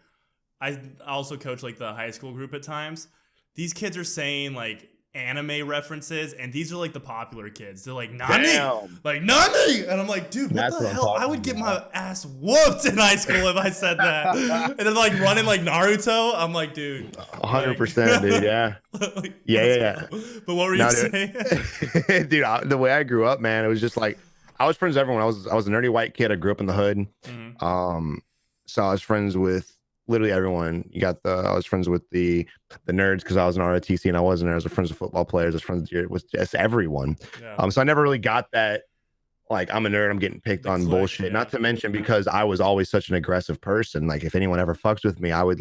Speaker 1: I also coach like the high school group at times. These kids are saying like anime references, and these are like the popular kids. They're
Speaker 2: damn,
Speaker 1: like Nani, and I'm like, dude, what
Speaker 2: that's
Speaker 1: the
Speaker 2: what I'm
Speaker 1: hell? I would
Speaker 2: talking
Speaker 1: get
Speaker 2: about.
Speaker 1: my ass whooped in high school if I said that. And then like running like Naruto, I'm like, dude, like,
Speaker 2: 100%, dude. Yeah,
Speaker 1: like,
Speaker 2: yeah,
Speaker 1: let's
Speaker 2: yeah,
Speaker 1: go. But what were you
Speaker 2: No,
Speaker 1: saying?
Speaker 2: dude, dude. The way I grew up, man, it was just like I was friends with everyone. I was a nerdy white kid. I grew up in the hood.
Speaker 1: Mhm.
Speaker 2: Um, so I was friends with literally everyone. I was friends with the nerds because I was an ROTC and I wasn't. I was friends with football players. I was friends with just everyone.
Speaker 1: Yeah,
Speaker 2: So I never really got that. Like I'm a nerd. I'm getting picked
Speaker 1: the
Speaker 2: on
Speaker 1: click.
Speaker 2: bullshit. Not to mention because I was always such an aggressive person. Like if anyone ever fucks with me, I would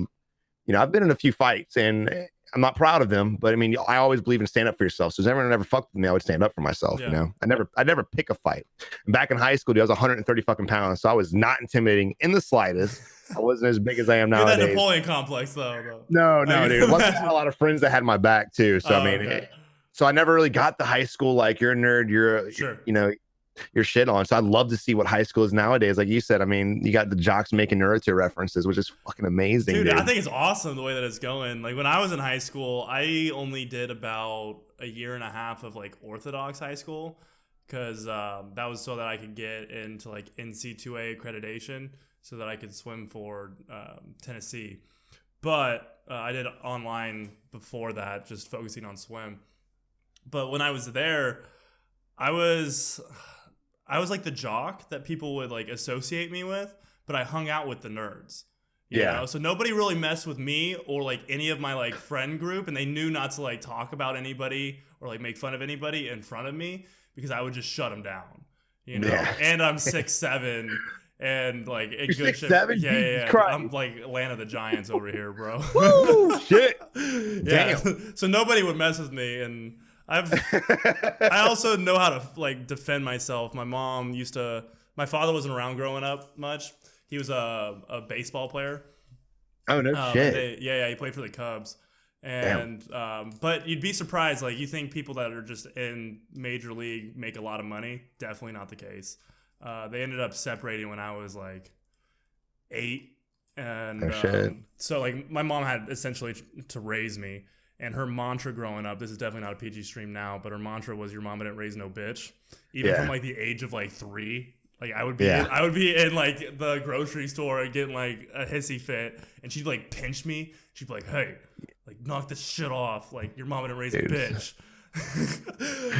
Speaker 2: I've been in a few fights and I'm not proud of them, but I mean, I always believe in stand up for yourself. So if everyone ever fucked with me, I would stand up for myself.
Speaker 1: Yeah.
Speaker 2: I never pick a fight. Back in high school, dude, I was 130 fucking pounds, so I was not intimidating in the slightest. I wasn't as big as I am
Speaker 1: You're that
Speaker 2: nowadays.
Speaker 1: Napoleon complex though.
Speaker 2: No,
Speaker 1: I
Speaker 2: no,
Speaker 1: can
Speaker 2: dude. Plus, I had a
Speaker 1: imagine.
Speaker 2: lot of friends that had my back too. So I
Speaker 1: Oh,
Speaker 2: mean,
Speaker 1: okay.
Speaker 2: so I never really got the high school like you're a nerd,
Speaker 1: Sure.
Speaker 2: you're shit on. So I'd love to see what high school is nowadays. Like you said, I mean, you got the jocks making Naruto references, which is fucking amazing,
Speaker 1: Dude,
Speaker 2: dude.
Speaker 1: I think it's awesome the way that it's going. Like when I was in high school, I only did about a year and a half of like Orthodox high school because that was so that I could get into like NC2A accreditation so that I could swim for Tennessee. But I did online before that, just focusing on swim. But when I was there, I was I was like the jock that people would like associate me with, but I hung out with the nerds.
Speaker 2: Yeah.
Speaker 1: So nobody really messed with me or like any of my like friend group, and they knew not to like talk about anybody or like make fun of anybody in front of me because I would just shut them down.
Speaker 2: Yeah.
Speaker 1: And I'm 6'7" and like a
Speaker 2: You're
Speaker 1: good
Speaker 2: 6'7"?
Speaker 1: Yeah,
Speaker 2: Jesus
Speaker 1: yeah, yeah.
Speaker 2: Christ.
Speaker 1: I'm like Atlanta the Giants over here, bro.
Speaker 2: Woo! Shit.
Speaker 1: Yeah.
Speaker 2: Damn.
Speaker 1: So nobody would mess with me, and I also know how to like defend myself. My father wasn't around growing up much. He was a baseball player.
Speaker 2: Oh no shit.
Speaker 1: Yeah, he played for the Cubs.
Speaker 2: Damn.
Speaker 1: And but you'd be surprised. Like you think people that are just in major league make a lot of money. Definitely not the case. They ended up separating when I was like 8, and
Speaker 2: Oh, shit.
Speaker 1: so like my mom had essentially to raise me, and her mantra growing up, this is definitely not a PG stream now, but her mantra was, your mama didn't raise no bitch. Even from like the age of like 3, like I would be in like the grocery store getting like a hissy fit, and she'd like pinch me. She'd be like, hey, like knock this shit off, like your mama didn't raise a bitch.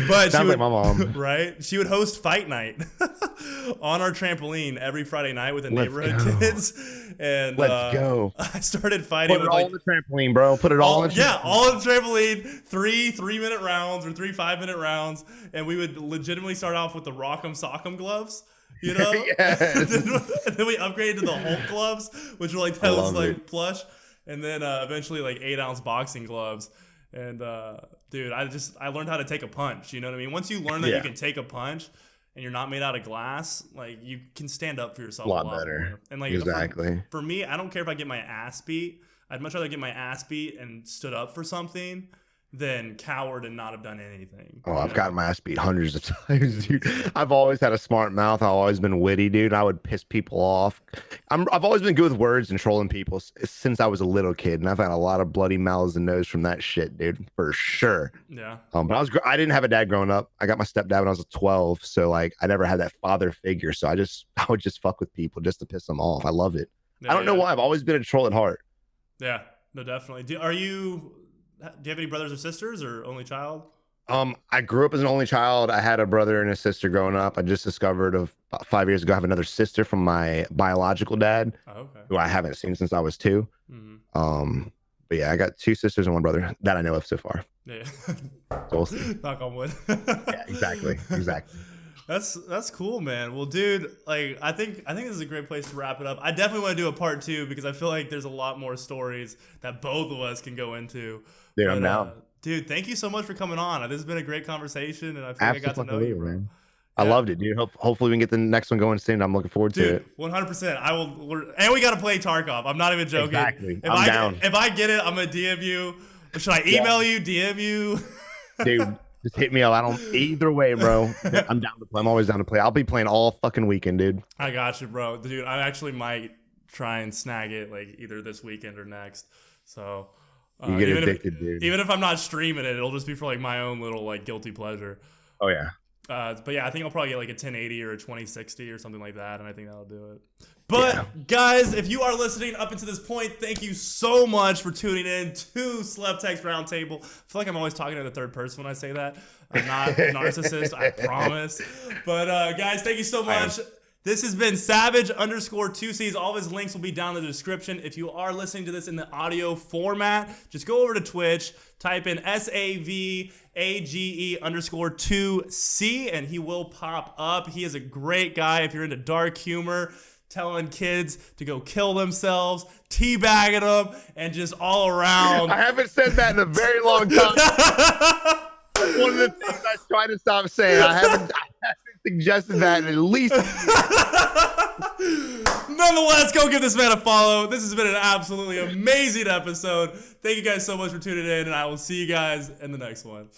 Speaker 1: But
Speaker 2: sounds like my mom,
Speaker 1: right? She would host fight night on our trampoline every Friday night with the neighborhood kids. And
Speaker 2: let's go.
Speaker 1: I started fighting.
Speaker 2: Put it all on the trampoline, bro. Put it all on the trampoline.
Speaker 1: Yeah, all on the trampoline. 3-minute rounds or 5-minute rounds, and we would legitimately start off with the Rock'em Sock'em gloves. You know,
Speaker 2: Yes.
Speaker 1: and then we upgraded to the Hulk gloves, which were like those like plush, and then eventually like 8-ounce boxing gloves. And dude, I learned how to take a punch. You know what I mean? Once you learn that you can take a punch and you're not made out of glass, like you can stand up for yourself a lot better. More. And like
Speaker 2: exactly
Speaker 1: for me, I don't care if I get my ass beat. I'd much rather get my ass beat and stood up for something than cowered and not have done anything.
Speaker 2: Oh, I've gotten my ass beat hundreds of times, dude. I've always had a smart mouth. I've always been witty, dude. I would piss people off. I've always been good with words and trolling people since I was a little kid, and I've had a lot of bloody mouths and nose from that shit, dude, for sure.
Speaker 1: Yeah.
Speaker 2: But I didn't have a dad growing up. I got my stepdad when I was 12, so like I never had that father figure. So I would just fuck with people just to piss them off. I love it. Yeah, I don't know why. I've always been a troll at heart.
Speaker 1: Yeah. No, definitely. Do you have any brothers or sisters, or only child?
Speaker 2: I grew up as an only child. I had a brother and a sister growing up. I just discovered about 5 years ago I have another sister from my biological dad, who I haven't seen since I was 2. Mm-hmm. But yeah, I got 2 sisters and 1 brother that I know of so far.
Speaker 1: Yeah.
Speaker 2: So we'll see.
Speaker 1: Knock on wood.
Speaker 2: Yeah, exactly.
Speaker 1: That's cool, man. Well, dude, like I think this is a great place to wrap it up. I definitely want to do a part 2 because I feel like there's a lot more stories that both of us can go into.
Speaker 2: Dude, I'm down.
Speaker 1: Dude, thank you so much for coming on. This has been a great conversation, and I feel like I got to know you, bro.
Speaker 2: Man. Yeah. I loved it, dude. Hopefully we can get the next one going soon. I'm looking forward to it.
Speaker 1: 100%. I will, and we got to play Tarkov. I'm not even joking.
Speaker 2: Exactly. I'm down.
Speaker 1: If I get it, I'm gonna DM you. Or should I email you? DM you?
Speaker 2: Dude, just hit me up. Either way, bro. I'm down to play. I'm always down to play. I'll be playing all fucking weekend, dude.
Speaker 1: I got you, bro. Dude, I actually might try and snag it like either this weekend or next. So.
Speaker 2: You get addicted, dude.
Speaker 1: Even if I'm not streaming it, it'll just be for like my own little like guilty pleasure.
Speaker 2: Oh yeah.
Speaker 1: But yeah, I think I'll probably get like a 1080 or a 2060 or something like that, and I think that'll do it. But guys, if you are listening up until this point, thank you so much for tuning in to Slevteks Roundtable. I feel like I'm always talking in the third person when I say that. I'm not a narcissist, I promise. But guys, thank you so much. This has been Savage_2Cs. All of his links will be down in the description. If you are listening to this in the audio format, just go over to Twitch, type in SAVAGE_2C, and he will pop up. He is a great guy if you're into dark humor, telling kids to go kill themselves, teabagging them, and just all around.
Speaker 2: I haven't said that in a very long time. One of the things I try to stop saying. I haven't suggested that in at least.
Speaker 1: Nonetheless, go give this man a follow. This has been an absolutely amazing episode. Thank you guys so much for tuning in, and I will see you guys in the next one.